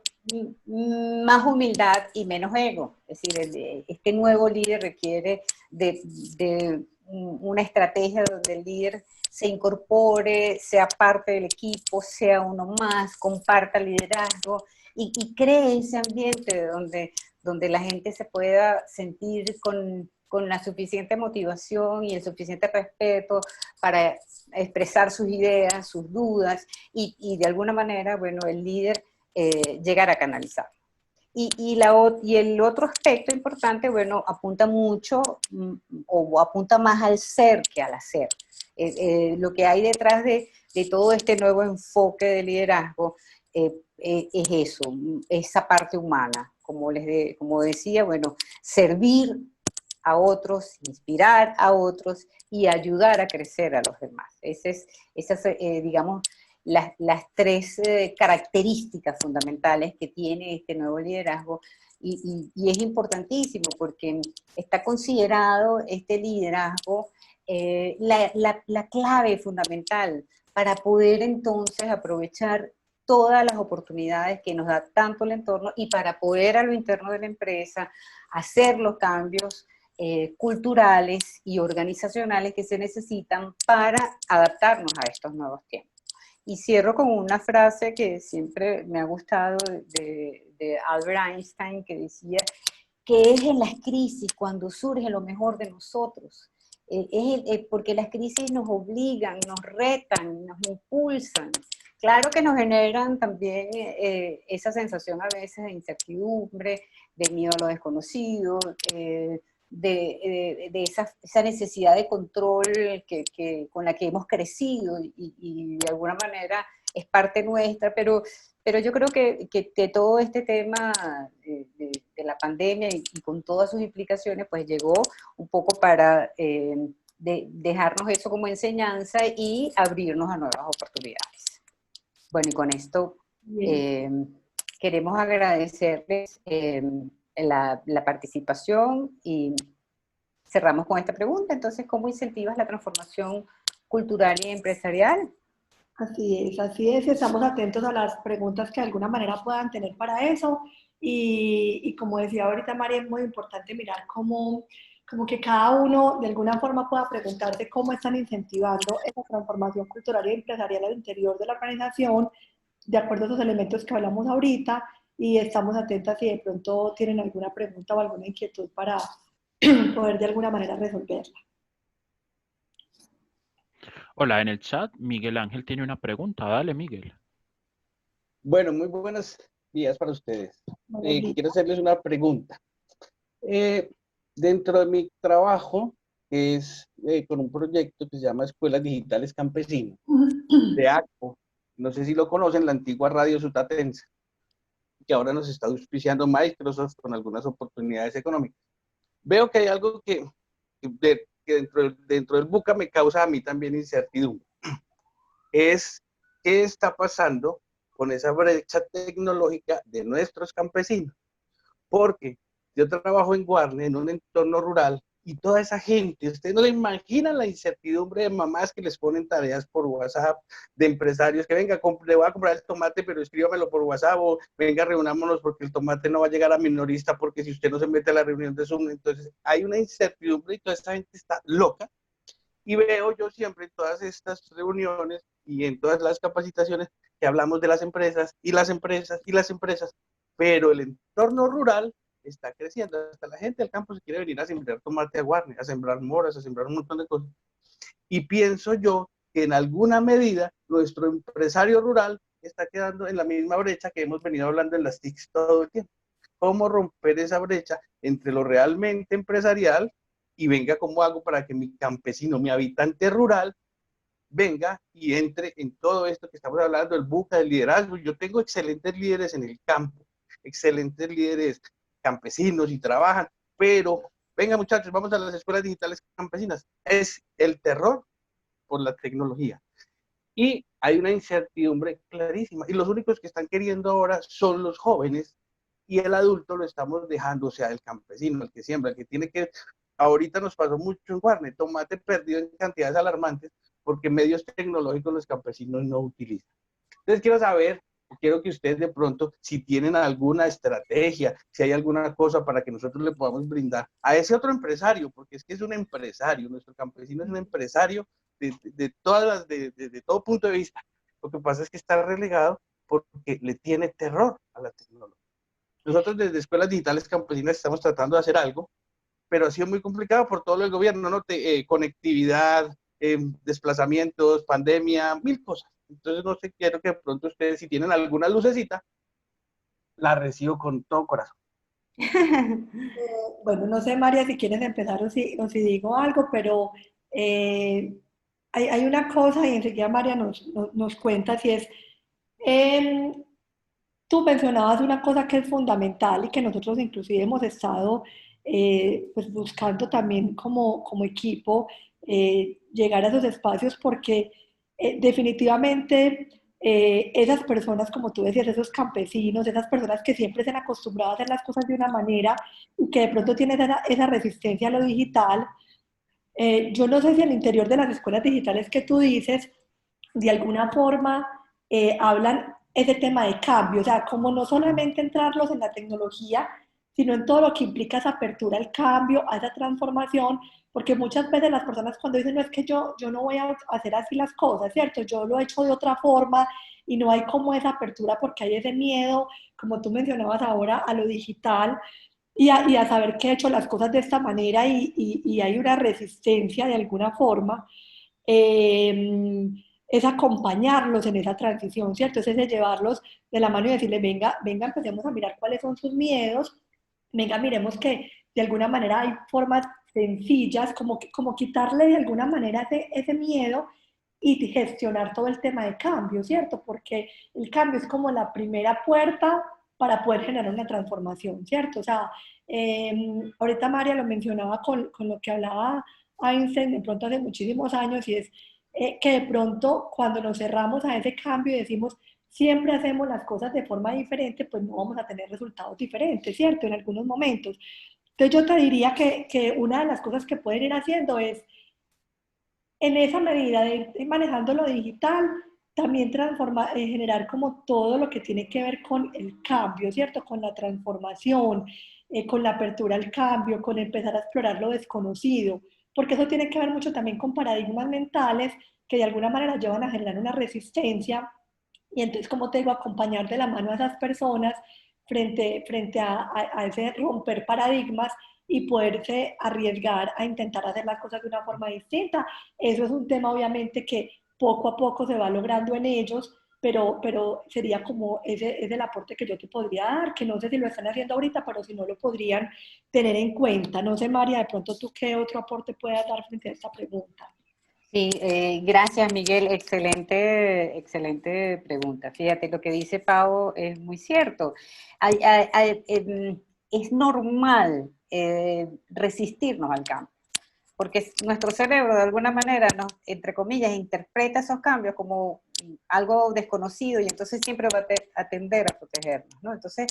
más humildad y menos ego. Es decir, este nuevo líder requiere de una estrategia donde el líder se incorpore, sea parte del equipo, sea uno más, comparta liderazgo y cree ese ambiente donde la gente se pueda sentir con la suficiente motivación y el suficiente respeto para expresar sus ideas, sus dudas y de alguna manera, bueno, el líder llegar a canalizar. Y el otro aspecto importante, bueno, apunta mucho o apunta más al ser que al hacer. Lo que hay detrás de todo este nuevo enfoque de liderazgo es eso, esa parte humana. Como decía, bueno, servir a otros, inspirar a otros y ayudar a crecer a los demás. Esas digamos, las tres características fundamentales que tiene este nuevo liderazgo y es importantísimo porque está considerado este liderazgo la clave fundamental para poder entonces aprovechar todas las oportunidades que nos da tanto el entorno y para poder a lo interno de la empresa hacer los cambios culturales y organizacionales que se necesitan para adaptarnos a estos nuevos tiempos. Y cierro con una frase que siempre me ha gustado de Albert Einstein, que decía que es en las crisis cuando surge lo mejor de nosotros. Porque las crisis nos obligan, nos retan, nos impulsan. Claro que nos generan también esa sensación a veces de incertidumbre, de miedo a lo desconocido, de esa necesidad de control con la que hemos crecido y de alguna manera es parte nuestra, pero yo creo que todo este tema de la pandemia y con todas sus implicaciones, pues llegó un poco para dejarnos eso como enseñanza y abrirnos a nuevas oportunidades. Bueno, y con esto queremos agradecerles la participación y cerramos con esta pregunta. Entonces, ¿cómo incentivas la transformación cultural y empresarial? Así es, estamos atentos a las preguntas que de alguna manera puedan tener para eso y como decía ahorita María, es muy importante mirar como que cada uno de alguna forma pueda preguntarse cómo están incentivando esa transformación cultural y empresarial al interior de la organización, de acuerdo a los elementos que hablamos ahorita, y estamos atentas si de pronto tienen alguna pregunta o alguna inquietud para poder de alguna manera resolverla. Hola, en el chat Miguel Ángel tiene una pregunta. Dale, Miguel. Bueno, muy buenos días para ustedes. Quiero hacerles una pregunta. Dentro de mi trabajo es con un proyecto que se llama Escuelas Digitales Campesinas, de ACO. No sé si lo conocen, la antigua Radio Sutatensa, que ahora nos está auspiciando Microsoft con algunas oportunidades económicas. Veo que hay algo que dentro del BUCA me causa a mí también incertidumbre. Es qué está pasando con esa brecha tecnológica de nuestros campesinos. Porque yo trabajo en Guarne, en un entorno rural, y toda esa gente, ustedes no le imaginan la incertidumbre de mamás que les ponen tareas por WhatsApp, de empresarios que venga, le voy a comprar el tomate, pero escríbamelo por WhatsApp, o venga, reunámonos porque el tomate no va a llegar a minorista, porque si usted no se mete a la reunión de Zoom, entonces hay una incertidumbre y toda esa gente está loca. Y veo yo siempre en todas estas reuniones y en todas las capacitaciones que hablamos de las empresas y las empresas y las empresas, pero el entorno rural está creciendo. Hasta la gente del campo se quiere venir a sembrar tomate a Guarne, a sembrar moras, a sembrar un montón de cosas. Y pienso yo que en alguna medida nuestro empresario rural está quedando en la misma brecha que hemos venido hablando en las TICs todo el tiempo. ¿Cómo romper esa brecha entre lo realmente empresarial y venga, cómo hago para que mi campesino, mi habitante rural, venga y entre en todo esto que estamos hablando, el buca del liderazgo? Yo tengo excelentes líderes en el campo, excelentes líderes campesinos y trabajan, pero venga muchachos, vamos a las escuelas digitales campesinas. Es el terror por la tecnología. Y hay una incertidumbre clarísima. Y los únicos que están queriendo ahora son los jóvenes, y el adulto lo estamos dejando, o sea, el campesino, el que siembra, el que tiene que... Ahorita nos pasó mucho en Guarne, tomate perdido en cantidades alarmantes porque medios tecnológicos los campesinos no utilizan. Entonces quiero saber, quiero que ustedes de pronto, si tienen alguna estrategia, si hay alguna cosa para que nosotros le podamos brindar a ese otro empresario, porque es que es un empresario, nuestro campesino es un empresario de todo punto de vista. Lo que pasa es que está relegado porque le tiene terror a la tecnología. Nosotros desde Escuelas Digitales Campesinas estamos tratando de hacer algo, pero ha sido muy complicado por todo el gobierno, ¿no? Conectividad, desplazamientos, pandemia, mil cosas. Entonces, no sé, quiero que de pronto ustedes, si tienen alguna lucecita, la recibo con todo corazón. Bueno, no sé, María, si quieres empezar o si digo algo, pero hay una cosa y enseguida María nos cuenta si es... Eh, Tú mencionabas una cosa que es fundamental y que nosotros inclusive hemos estado pues buscando también como equipo llegar a esos espacios porque definitivamente esas personas, como tú decías, esos campesinos, esas personas que siempre se han acostumbrado a hacer las cosas de una manera y que de pronto tienen esa resistencia a lo digital, yo no sé si al interior de las escuelas digitales que tú dices, de alguna forma hablan ese tema de cambio, o sea, como no solamente entrarlos en la tecnología, sino en todo lo que implica esa apertura al cambio, a esa transformación, porque muchas veces las personas cuando dicen, no es que yo no voy a hacer así las cosas, ¿cierto? Yo lo he hecho de otra forma y no hay como esa apertura porque hay ese miedo, como tú mencionabas ahora, a lo digital y a saber que he hecho las cosas de esta manera y hay una resistencia de alguna forma. Es acompañarlos en esa transición, ¿cierto? Es ese llevarlos de la mano y decirles, venga, venga, empecemos a mirar cuáles son sus miedos, venga, miremos que de alguna manera hay formas sencillas, como quitarle de alguna manera ese miedo y gestionar todo el tema de cambio, ¿cierto? Porque el cambio es como la primera puerta para poder generar una transformación, ¿cierto? O sea, ahorita María lo mencionaba con lo que hablaba Einstein de pronto hace muchísimos años y es que de pronto cuando nos cerramos a ese cambio y decimos siempre hacemos las cosas de forma diferente, pues no vamos a tener resultados diferentes, ¿cierto? En algunos momentos. Entonces yo te diría que una de las cosas que pueden ir haciendo es en esa medida de ir manejando lo digital, también generar como todo lo que tiene que ver con el cambio, ¿cierto? Con la transformación, con la apertura al cambio, con empezar a explorar lo desconocido, porque eso tiene que ver mucho también con paradigmas mentales que de alguna manera llevan a generar una resistencia y entonces, como te digo, acompañar de la mano a esas personas frente a ese romper paradigmas y poderse arriesgar a intentar hacer las cosas de una forma distinta. Eso es un tema obviamente que poco a poco se va logrando en ellos, pero sería como ese es el aporte que yo te podría dar, que no sé si lo están haciendo ahorita, pero si no lo podrían tener en cuenta. No sé, María, de pronto tú qué otro aporte puedas dar frente a esta pregunta. Sí, gracias Miguel, excelente pregunta. Fíjate, lo que dice Pau es muy cierto. Es normal resistirnos al cambio, porque nuestro cerebro de alguna manera nos, entre comillas, interpreta esos cambios como algo desconocido y entonces siempre va a tender a protegernos, ¿no? Entonces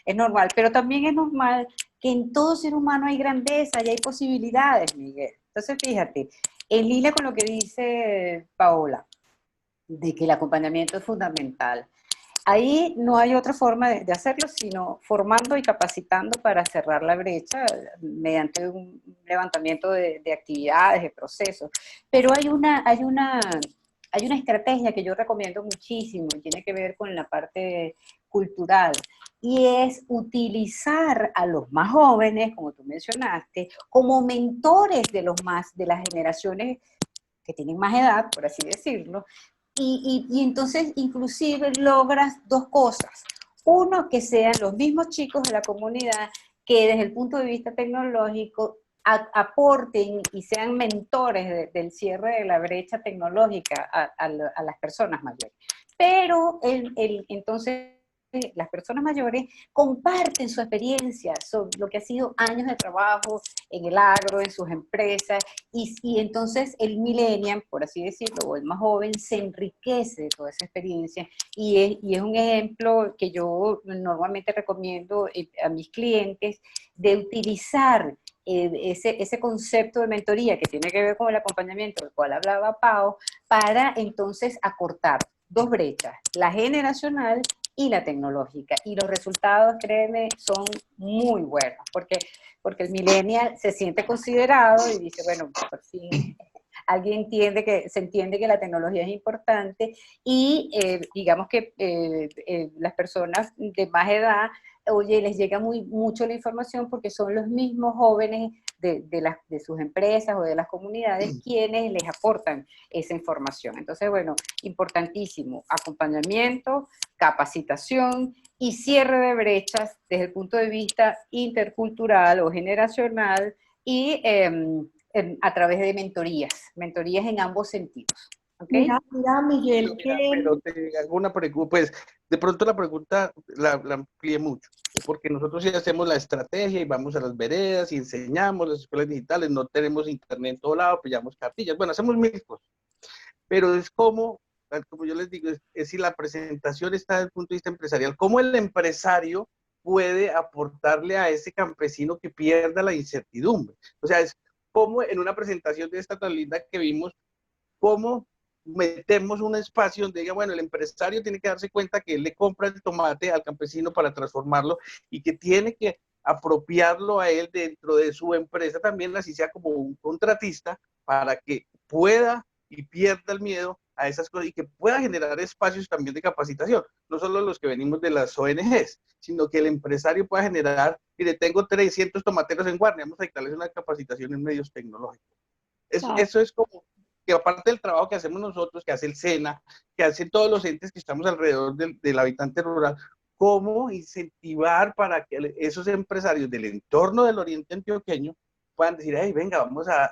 es normal, pero también es normal que en todo ser humano hay grandeza y hay posibilidades, Miguel. Entonces fíjate, en línea con lo que dice Paola, de que el acompañamiento es fundamental. Ahí no hay otra forma de hacerlo, sino formando y capacitando para cerrar la brecha mediante un levantamiento de actividades, de procesos. Pero hay una estrategia que yo recomiendo muchísimo y tiene que ver con la parte intercultural, y es utilizar a los más jóvenes, como tú mencionaste, como mentores de las generaciones que tienen más edad, por así decirlo, y entonces inclusive logras dos cosas. Uno, que sean los mismos chicos de la comunidad que desde el punto de vista tecnológico aporten y sean mentores del cierre de la brecha tecnológica a las personas mayores. Pero entonces las personas mayores comparten su experiencia sobre lo que ha sido años de trabajo en el agro, en sus empresas, y entonces el millennial, por así decirlo, o el más joven, se enriquece de toda esa experiencia, y es un ejemplo que yo normalmente recomiendo a mis clientes, de utilizar ese concepto de mentoría que tiene que ver con el acompañamiento del cual hablaba Pau, para entonces acortar dos brechas, la generacional y la tecnológica. Y los resultados, créeme, son muy buenos, porque el millennial se siente considerado y dice, bueno, por fin alguien se entiende que la tecnología es importante, y digamos que las personas de más edad, oye, les llega mucho la información porque son los mismos jóvenes de sus empresas o de las comunidades quienes les aportan esa información. Entonces, bueno, importantísimo, acompañamiento, capacitación y cierre de brechas desde el punto de vista intercultural o generacional, y a través de mentorías en ambos sentidos. ¿Okay? Mira, Miguel, Pero te hago una pregunta, pues de pronto la pregunta la amplié mucho, porque nosotros sí hacemos la estrategia y vamos a las veredas y enseñamos las escuelas digitales, no tenemos internet en todo lado, pillamos cartillas, bueno, hacemos mil cosas, pero es como yo les digo, es si la presentación está desde el punto de vista empresarial, cómo el empresario puede aportarle a ese campesino que pierda la incertidumbre. O sea, es como en una presentación de esta tan linda que vimos, cómo metemos un espacio donde diga, bueno, el empresario tiene que darse cuenta que él le compra el tomate al campesino para transformarlo y que tiene que apropiarlo a él dentro de su empresa también, así sea como un contratista, para que pueda y pierda el miedo a esas cosas y que pueda generar espacios también de capacitación, no solo los que venimos de las ONGs, sino que el empresario pueda generar, mire, tengo 300 tomateros en guardia, vamos a dictarles una capacitación en medios tecnológicos. Eso es como que aparte del trabajo que hacemos nosotros, que hace el SENA, que hacen todos los entes que estamos alrededor del habitante rural, cómo incentivar para que esos empresarios del entorno del oriente antioqueño puedan decir, hey, venga, vamos a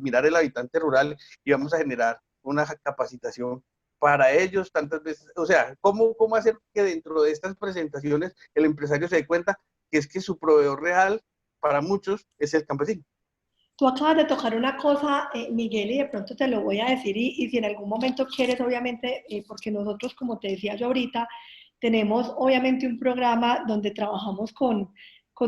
mirar el habitante rural y vamos a generar una capacitación para ellos tantas veces. O sea, ¿cómo hacer que dentro de estas presentaciones el empresario se dé cuenta que es que su proveedor real para muchos es el campesino? Tú acabas de tocar una cosa, Miguel, y de pronto te lo voy a decir, y si en algún momento quieres, obviamente, porque nosotros, como te decía yo ahorita, tenemos obviamente un programa donde trabajamos con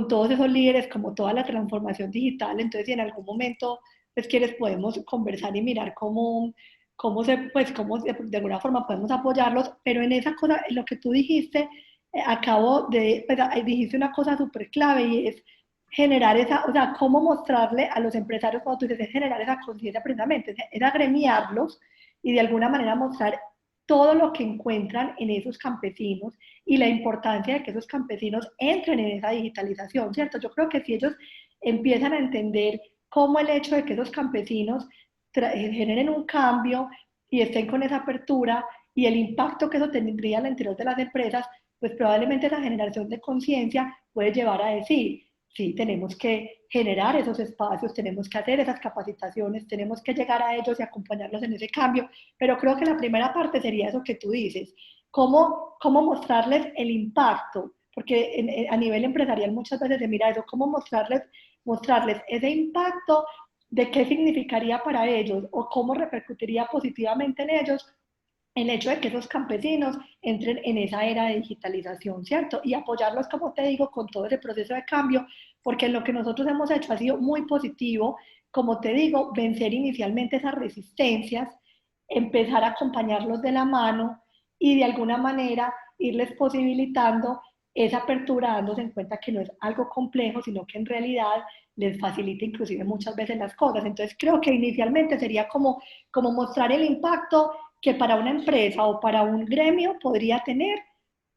todos esos líderes, como toda la transformación digital, entonces si en algún momento, pues quieres, podemos conversar y mirar cómo de alguna forma podemos apoyarlos, pero en esa cosa, en lo que tú dijiste, dijiste una cosa súper clave, y es generar o sea, cómo mostrarle a los empresarios, cuando tú dices, es generar esa conciencia precisamente, es agremiarlos y de alguna manera mostrar todo lo que encuentran en esos campesinos y la importancia de que esos campesinos entren en esa digitalización, ¿cierto? Yo creo que si ellos empiezan a entender cómo el hecho de que esos campesinos generen un cambio y estén con esa apertura y el impacto que eso tendría al interior de las empresas, pues probablemente esa generación de conciencia puede llevar a decir, sí, tenemos que generar esos espacios, tenemos que hacer esas capacitaciones, tenemos que llegar a ellos y acompañarlos en ese cambio, pero creo que la primera parte sería eso que tú dices, cómo mostrarles el impacto, porque a nivel empresarial muchas veces se mira eso, cómo mostrarles ese impacto de qué significaría para ellos o cómo repercutiría positivamente en ellos el hecho de que esos campesinos entren en esa era de digitalización, ¿cierto? Y apoyarlos, como te digo, con todo ese proceso de cambio, porque lo que nosotros hemos hecho ha sido muy positivo, como te digo, vencer inicialmente esas resistencias, empezar a acompañarlos de la mano y de alguna manera irles posibilitando esa apertura, dándose en cuenta que no es algo complejo, sino que en realidad les facilita inclusive muchas veces las cosas. Entonces creo que inicialmente sería como mostrar el impacto que para una empresa o para un gremio podría tener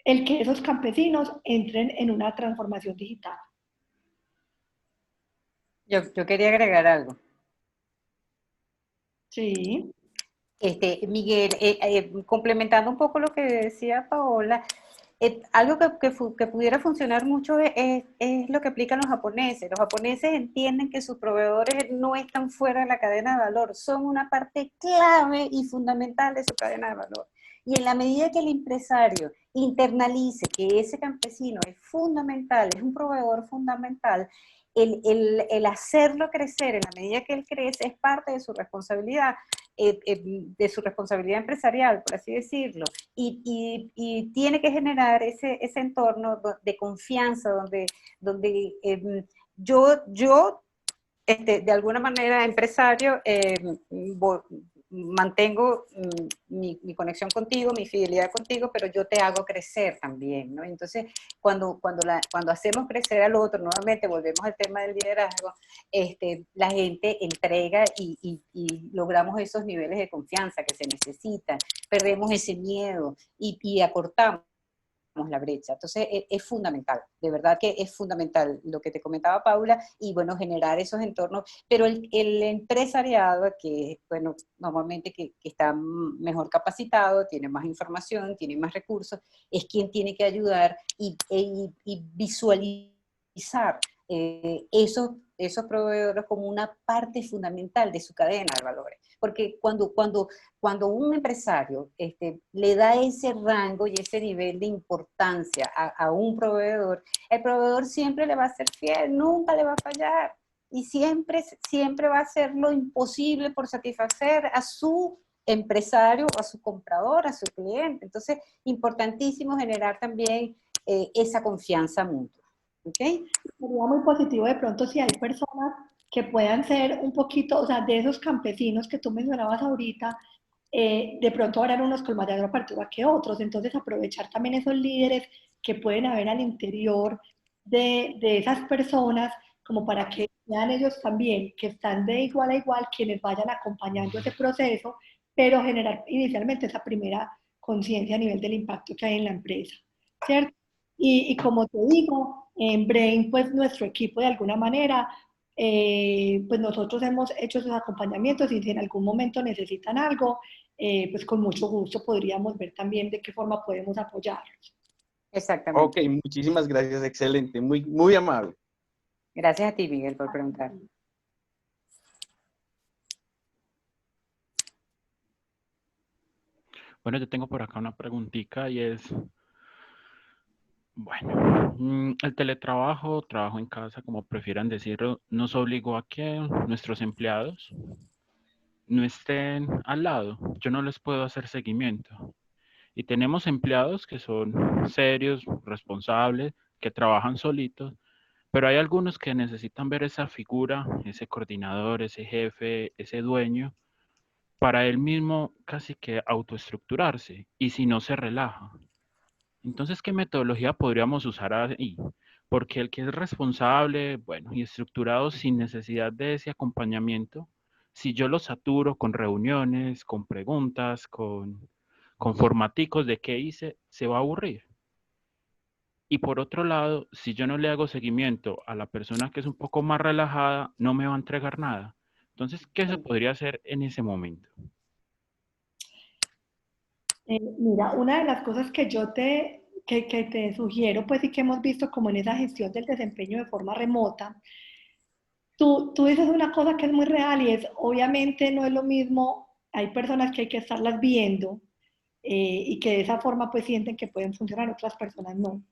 el que esos campesinos entren en una transformación digital. Yo quería agregar algo. Sí. Miguel, complementando un poco lo que decía Paola, algo que pudiera funcionar mucho es lo que aplican los japoneses. Los japoneses entienden que sus proveedores no están fuera de la cadena de valor, son una parte clave y fundamental de su cadena de valor. Y en la medida que el empresario internalice que ese campesino es fundamental, es un proveedor fundamental, el hacerlo crecer en la medida que él crece es parte de su responsabilidad empresarial, por así decirlo, y tiene que generar ese entorno de confianza donde de alguna manera, empresario, mantengo mi conexión contigo, mi fidelidad contigo, pero yo te hago crecer también, ¿no? Entonces, cuando hacemos crecer al otro, nuevamente volvemos al tema del liderazgo, la gente entrega y logramos esos niveles de confianza que se necesitan, perdemos ese miedo y acortamos la brecha. Entonces es fundamental, de verdad que es fundamental lo que te comentaba Paula, y bueno, generar esos entornos, pero el empresariado, que bueno, normalmente que está mejor capacitado, tiene más información, tiene más recursos, es quien tiene que ayudar y visualizar esos proveedores como una parte fundamental de su cadena de valores. Porque cuando un empresario le da ese rango y ese nivel de importancia a un proveedor, el proveedor siempre le va a ser fiel, nunca le va a fallar. Y siempre va a hacer lo imposible por satisfacer a su empresario, a su comprador, a su cliente. Entonces, importantísimo generar también esa confianza mutua. ¿Okay? Sería muy positivo de pronto si hay personas que puedan ser un poquito, o sea, de esos campesinos que tú mencionabas ahorita, de pronto habrán unos con mayor apertura que otros, entonces aprovechar también esos líderes que pueden haber al interior de esas personas, como para que sean ellos también, que están de igual a igual, quienes vayan acompañando ese proceso, pero generar inicialmente esa primera conciencia a nivel del impacto que hay en la empresa, ¿cierto? Y como te digo, en Brain, pues nuestro equipo de alguna manera, pues nosotros hemos hecho esos acompañamientos y si en algún momento necesitan algo, pues con mucho gusto podríamos ver también de qué forma podemos apoyarlos. Exactamente. Ok, muchísimas gracias, excelente, muy, muy amable. Gracias a ti, Miguel, por preguntar. Bueno, yo tengo por acá una preguntita y es, bueno, el teletrabajo, trabajo en casa, como prefieran decirlo, nos obligó a que nuestros empleados no estén al lado. Yo no les puedo hacer seguimiento. Y tenemos empleados que son serios, responsables, que trabajan solitos, pero hay algunos que necesitan ver esa figura, ese coordinador, ese jefe, ese dueño, para él mismo casi que autoestructurarse y si no se relaja. Entonces, ¿qué metodología podríamos usar ahí? Porque el que es responsable, bueno, y estructurado sin necesidad de ese acompañamiento, si yo lo saturo con reuniones, con preguntas, con formaticos de qué hice, se va a aburrir. Y por otro lado, si yo no le hago seguimiento a la persona que es un poco más relajada, no me va a entregar nada. Entonces, ¿qué se podría hacer en ese momento? Mira, una de las cosas que que te sugiero, pues sí que hemos visto como en esa gestión del desempeño de forma remota, tú dices una cosa que es muy real y es, obviamente no es lo mismo, hay personas que hay que estarlas viendo y que de esa forma pues sienten que pueden funcionar, otras personas no.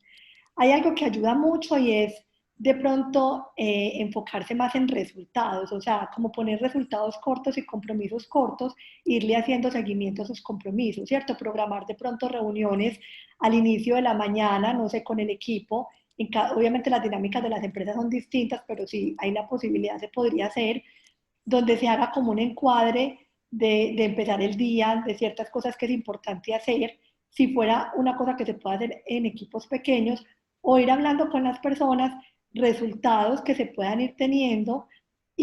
Hay algo que ayuda mucho y es de pronto enfocarse más en resultados, o sea, como poner resultados cortos y compromisos cortos, irle haciendo seguimiento a esos compromisos, ¿cierto? Programar de pronto reuniones al inicio de la mañana, no sé, con el equipo. Obviamente las dinámicas de las empresas son distintas, pero si hay la posibilidad se podría hacer, donde se haga como un encuadre de empezar el día, de ciertas cosas que es importante hacer, si fuera una cosa que se puede hacer en equipos pequeños, o ir hablando con las personas, resultados que se puedan ir teniendo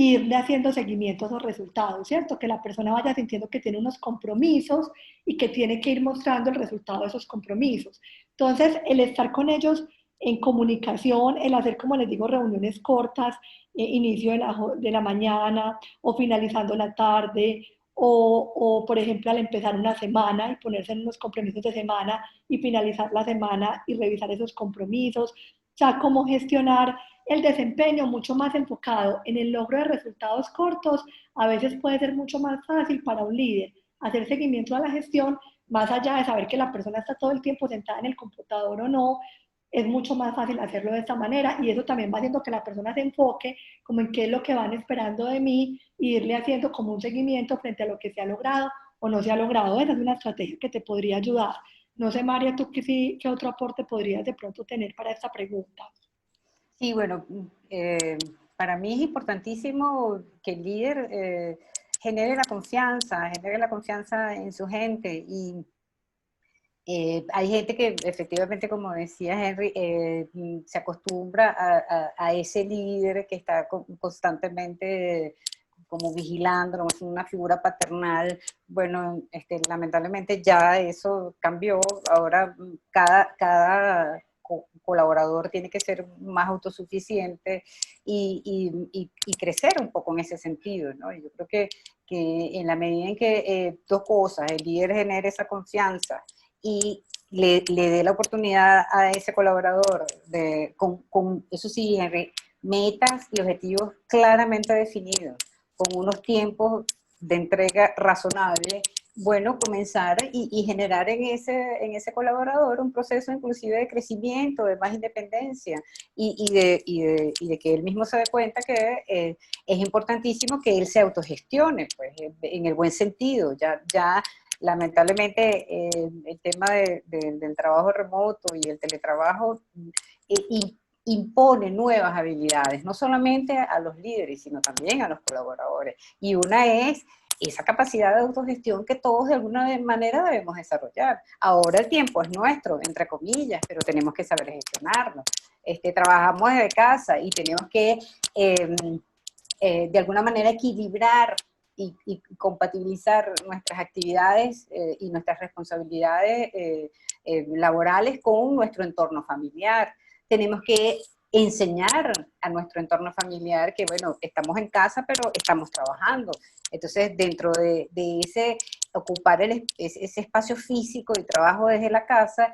irle haciendo seguimiento a esos resultados, ¿cierto? Que la persona vaya sintiendo que tiene unos compromisos y que tiene que ir mostrando el resultado de esos compromisos. Entonces, el estar con ellos en comunicación, el hacer, como les digo, reuniones cortas, inicio de la mañana o finalizando la tarde, por ejemplo, al empezar una semana y ponerse en unos compromisos de semana y finalizar la semana y revisar esos compromisos, o sea, cómo gestionar el desempeño mucho más enfocado en el logro de resultados cortos, a veces puede ser mucho más fácil para un líder hacer seguimiento a la gestión, más allá de saber que la persona está todo el tiempo sentada en el computador o no, es mucho más fácil hacerlo de esta manera y eso también va haciendo que la persona se enfoque como en qué es lo que van esperando de mí e irle haciendo como un seguimiento frente a lo que se ha logrado o no se ha logrado. Esa es una estrategia que te podría ayudar. No sé, María, tú qué otro aporte podrías de pronto tener para esta pregunta. Sí, bueno, para mí es importantísimo que el líder genere la confianza en su gente y hay gente que efectivamente, como decía Henry, se acostumbra a ese líder que está constantemente como vigilando, como una figura paternal. Bueno, lamentablemente ya eso cambió. Ahora cada colaborador tiene que ser más autosuficiente y crecer un poco en ese sentido, ¿no? Yo creo que en la medida en que dos cosas, el líder genere esa confianza y le dé la oportunidad a ese colaborador con eso sí, Henry, metas y objetivos claramente definidos, con unos tiempos de entrega razonables, bueno, comenzar y generar en ese colaborador un proceso inclusive de crecimiento, de más independencia y de que él mismo se dé cuenta que es importantísimo que él se autogestione, pues, en el buen sentido. Ya lamentablemente el tema del trabajo remoto y el teletrabajo impone nuevas habilidades, no solamente a los líderes, sino también a los colaboradores. Y una es esa capacidad de autogestión que todos de alguna manera debemos desarrollar. Ahora el tiempo es nuestro, entre comillas, pero tenemos que saber gestionarlo. Trabajamos desde casa y tenemos que de alguna manera equilibrar y compatibilizar nuestras actividades y nuestras responsabilidades laborales con nuestro entorno familiar. Tenemos que enseñar a nuestro entorno familiar que, bueno, estamos en casa, pero estamos trabajando. Entonces, dentro de ese ocupar ese espacio físico y trabajo desde la casa,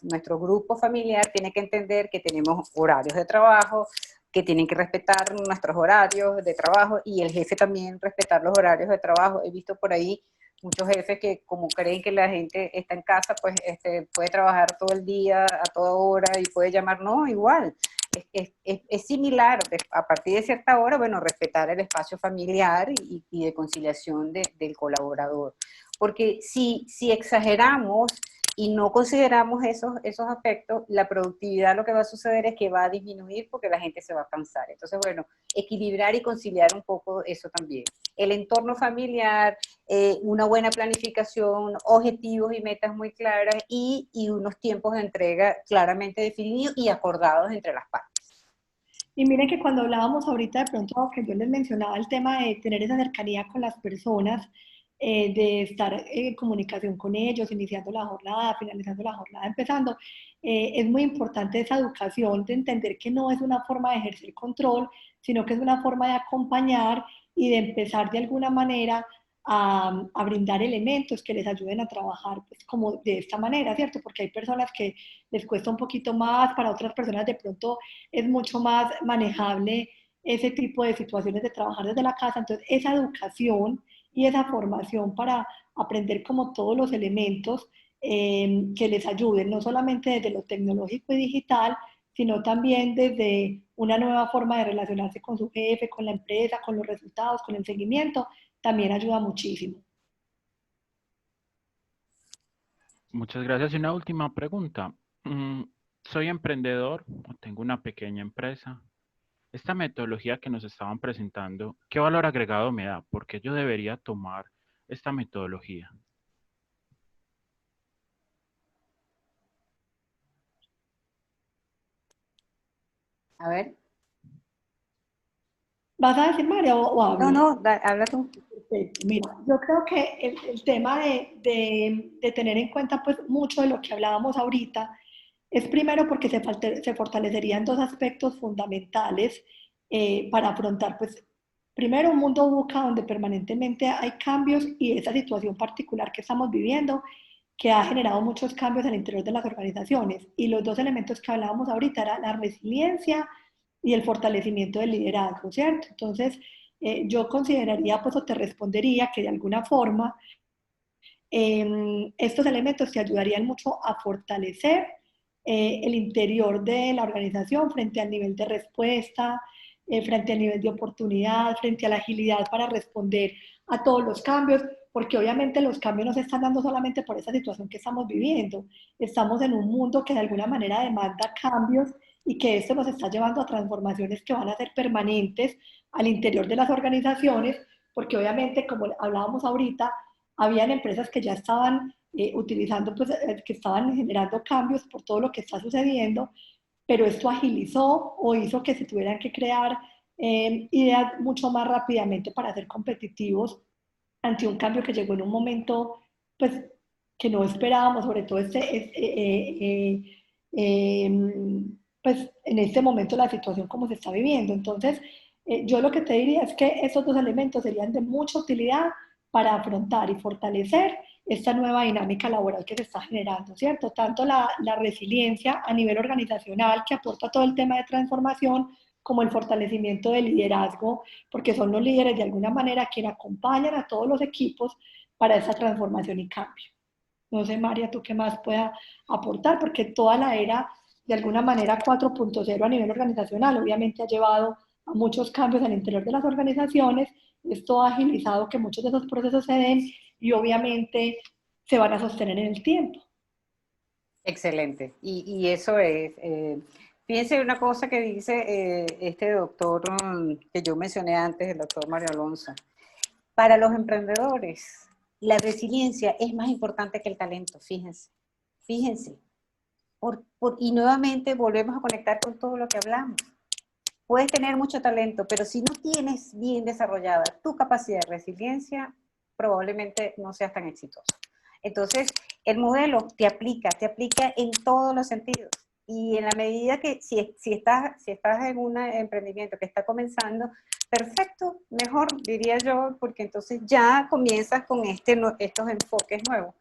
nuestro grupo familiar tiene que entender que tenemos horarios de trabajo, que tienen que respetar nuestros horarios de trabajo y el jefe también respetar los horarios de trabajo. He visto por ahí muchos jefes que como creen que la gente está en casa, pues puede trabajar todo el día, a toda hora y puede llamar, no, igual. Es similar, a partir de cierta hora, bueno, respetar el espacio familiar y de conciliación del colaborador. Porque si exageramos y no consideramos esos aspectos, la productividad lo que va a suceder es que va a disminuir porque la gente se va a cansar. Entonces, bueno, equilibrar y conciliar un poco eso también. El entorno familiar, una buena planificación, objetivos y metas muy claras y unos tiempos de entrega claramente definidos y acordados entre las partes. Y miren que cuando hablábamos ahorita de pronto, que yo les mencionaba el tema de tener esa cercanía con las personas, de estar en comunicación con ellos, iniciando la jornada, finalizando la jornada, empezando, es muy importante esa educación de entender que no es una forma de ejercer control, sino que es una forma de acompañar y de empezar de alguna manera a brindar elementos que les ayuden a trabajar pues, como de esta manera, ¿cierto? Porque hay personas que les cuesta un poquito más, para otras personas de pronto es mucho más manejable ese tipo de situaciones de trabajar desde la casa. Entonces, esa educación y esa formación para aprender como todos los elementos que les ayuden, no solamente desde lo tecnológico y digital, sino también desde una nueva forma de relacionarse con su jefe, con la empresa, con los resultados, con el seguimiento, también ayuda muchísimo. Muchas gracias. Y una última pregunta. Soy emprendedor o tengo una pequeña empresa. Esta metodología que nos estaban presentando, ¿qué valor agregado me da? Porque yo debería tomar esta metodología. A ver. ¿Vas a decir, María, o hablo? No, habla tú. Perfecto. Mira, yo creo que el tema de tener en cuenta pues mucho de lo que hablábamos ahorita es primero porque se fortalecerían dos aspectos fundamentales para afrontar pues primero un mundo VUCA donde permanentemente hay cambios y esa situación particular que estamos viviendo que ha generado muchos cambios al interior de las organizaciones. Y los dos elementos que hablábamos ahorita era la resiliencia y el fortalecimiento del liderazgo, ¿cierto? Entonces, yo consideraría, pues, o te respondería que de alguna forma estos elementos te ayudarían mucho a fortalecer el interior de la organización frente al nivel de respuesta, frente al nivel de oportunidad, frente a la agilidad para responder a todos los cambios, porque obviamente los cambios no se están dando solamente por esa situación que estamos viviendo. Estamos en un mundo que de alguna manera demanda cambios y que esto nos está llevando a transformaciones que van a ser permanentes al interior de las organizaciones, porque obviamente, como hablábamos ahorita, habían empresas que ya estaban utilizando, pues, que estaban generando cambios por todo lo que está sucediendo, pero esto agilizó o hizo que se tuvieran que crear ideas mucho más rápidamente para ser competitivos ante un cambio que llegó en un momento, pues, que no esperábamos, sobre todo pues, en este momento la situación como se está viviendo. Entonces, yo lo que te diría es que esos dos elementos serían de mucha utilidad para afrontar y fortalecer esta nueva dinámica laboral que se está generando, ¿cierto? Tanto la resiliencia a nivel organizacional que aporta todo el tema de transformación, como el fortalecimiento del liderazgo, porque son los líderes de alguna manera quienes acompañan a todos los equipos para esa transformación y cambio. No sé, María, tú qué más pueda aportar, porque toda la era, de alguna manera, 4.0 a nivel organizacional, obviamente ha llevado a muchos cambios al interior de las organizaciones, esto ha agilizado que muchos de esos procesos se den y obviamente se van a sostener en el tiempo. Excelente. Y eso es, fíjense una cosa que dice este doctor que yo mencioné antes, el doctor Mario Alonso. Para los emprendedores, la resiliencia es más importante que el talento, fíjense. Fíjense. Y nuevamente volvemos a conectar con todo lo que hablamos. Puedes tener mucho talento, pero si no tienes bien desarrollada tu capacidad de resiliencia, probablemente no seas tan exitoso. Entonces, el modelo te aplica en todos los sentidos. Y en la medida que si estás en un emprendimiento que está comenzando, perfecto, mejor diría yo, porque entonces ya comienzas con estos enfoques nuevos,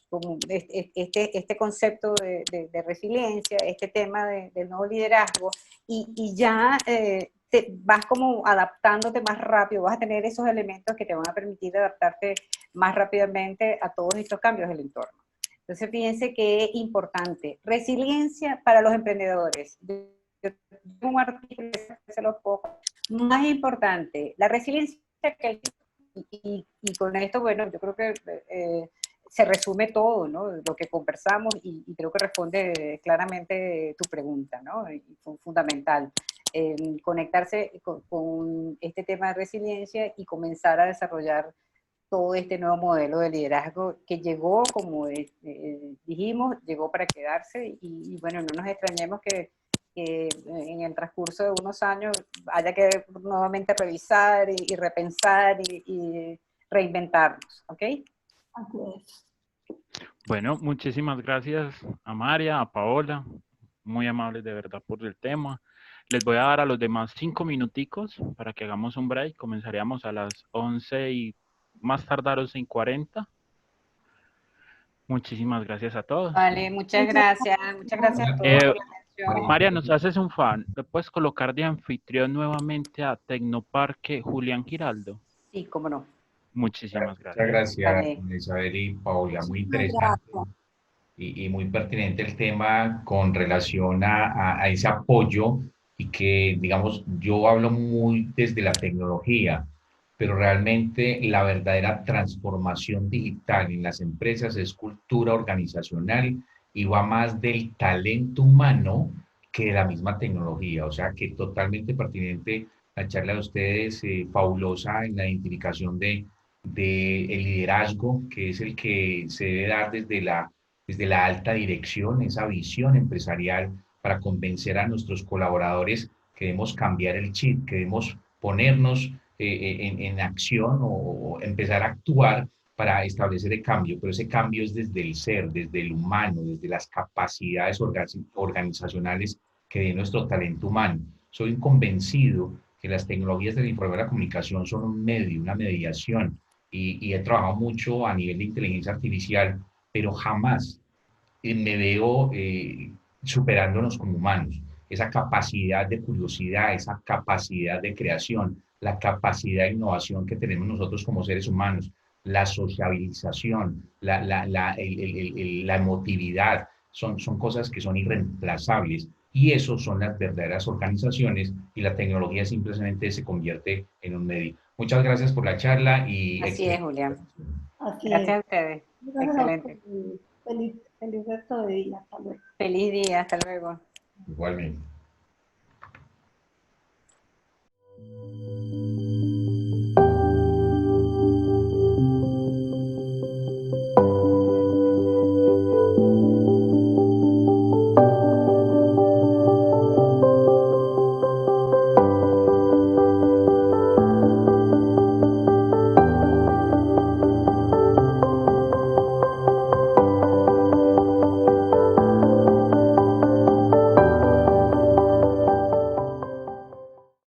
como este concepto de resiliencia, este tema del nuevo liderazgo, y ya te vas como adaptándote más rápido, vas a tener esos elementos que te van a permitir adaptarte más rápidamente a todos estos cambios del entorno. Entonces, fíjense que es importante. Resiliencia para los emprendedores. Yo tengo un artículo que se los pongo. Más importante, la resiliencia y con esto, bueno, yo creo que se resume todo, ¿no? Lo que conversamos y creo que responde claramente tu pregunta, ¿no? Y fue fundamental. Conectarse con este tema de resiliencia y comenzar a desarrollar todo este nuevo modelo de liderazgo que llegó, como dijimos, llegó para quedarse y bueno, no nos extrañemos que en el transcurso de unos años haya que nuevamente revisar y repensar y reinventarnos, ¿ok? Así es. Bueno, muchísimas gracias a María, a Paola, muy amables de verdad por el tema. Les voy a dar a los demás 5 minuticos para que hagamos un break. Comenzaríamos a las 11 y más tardar 11:40. Muchísimas gracias a todos. Vale, muchas gracias a todos por la atención. María, nos haces un fan. ¿Le puedes colocar de anfitrión nuevamente a Tecnoparque Julián Giraldo? Sí, cómo no. Muchísimas Muchas gracias. gracias, Vale. Isabel y Paula. Muy Muchas interesante gracias. y muy pertinente el tema con relación a ese apoyo y que, digamos, yo hablo muy desde la tecnología, pero realmente la verdadera transformación digital en las empresas es cultura organizacional y va más del talento humano que de la misma tecnología. O sea que totalmente pertinente la charla de ustedes, fabulosa en la identificación de el liderazgo, que es el que se debe dar desde la alta dirección, esa visión empresarial para convencer a nuestros colaboradores que debemos cambiar el chip, que debemos ponernos en acción o empezar a actuar para establecer el cambio, pero ese cambio es desde el ser, desde el humano, desde las capacidades organizacionales que de nuestro talento humano. Soy un convencido que las tecnologías de la información y la comunicación son un medio, una mediación, y he trabajado mucho a nivel de inteligencia artificial, pero jamás me veo superándonos como humanos. Esa capacidad de curiosidad, esa capacidad de creación, la capacidad de innovación que tenemos nosotros como seres humanos, la sociabilización, la emotividad, son cosas que son irreemplazables. Y eso son las verdaderas organizaciones y la tecnología simplemente se convierte en un medio. Muchas gracias por la charla y Así es, Julián. Así es. Gracias a ustedes. Gracias a Excelente. ustedes. Feliz resto de día. Hasta luego. Feliz día. Hasta luego. igualmente.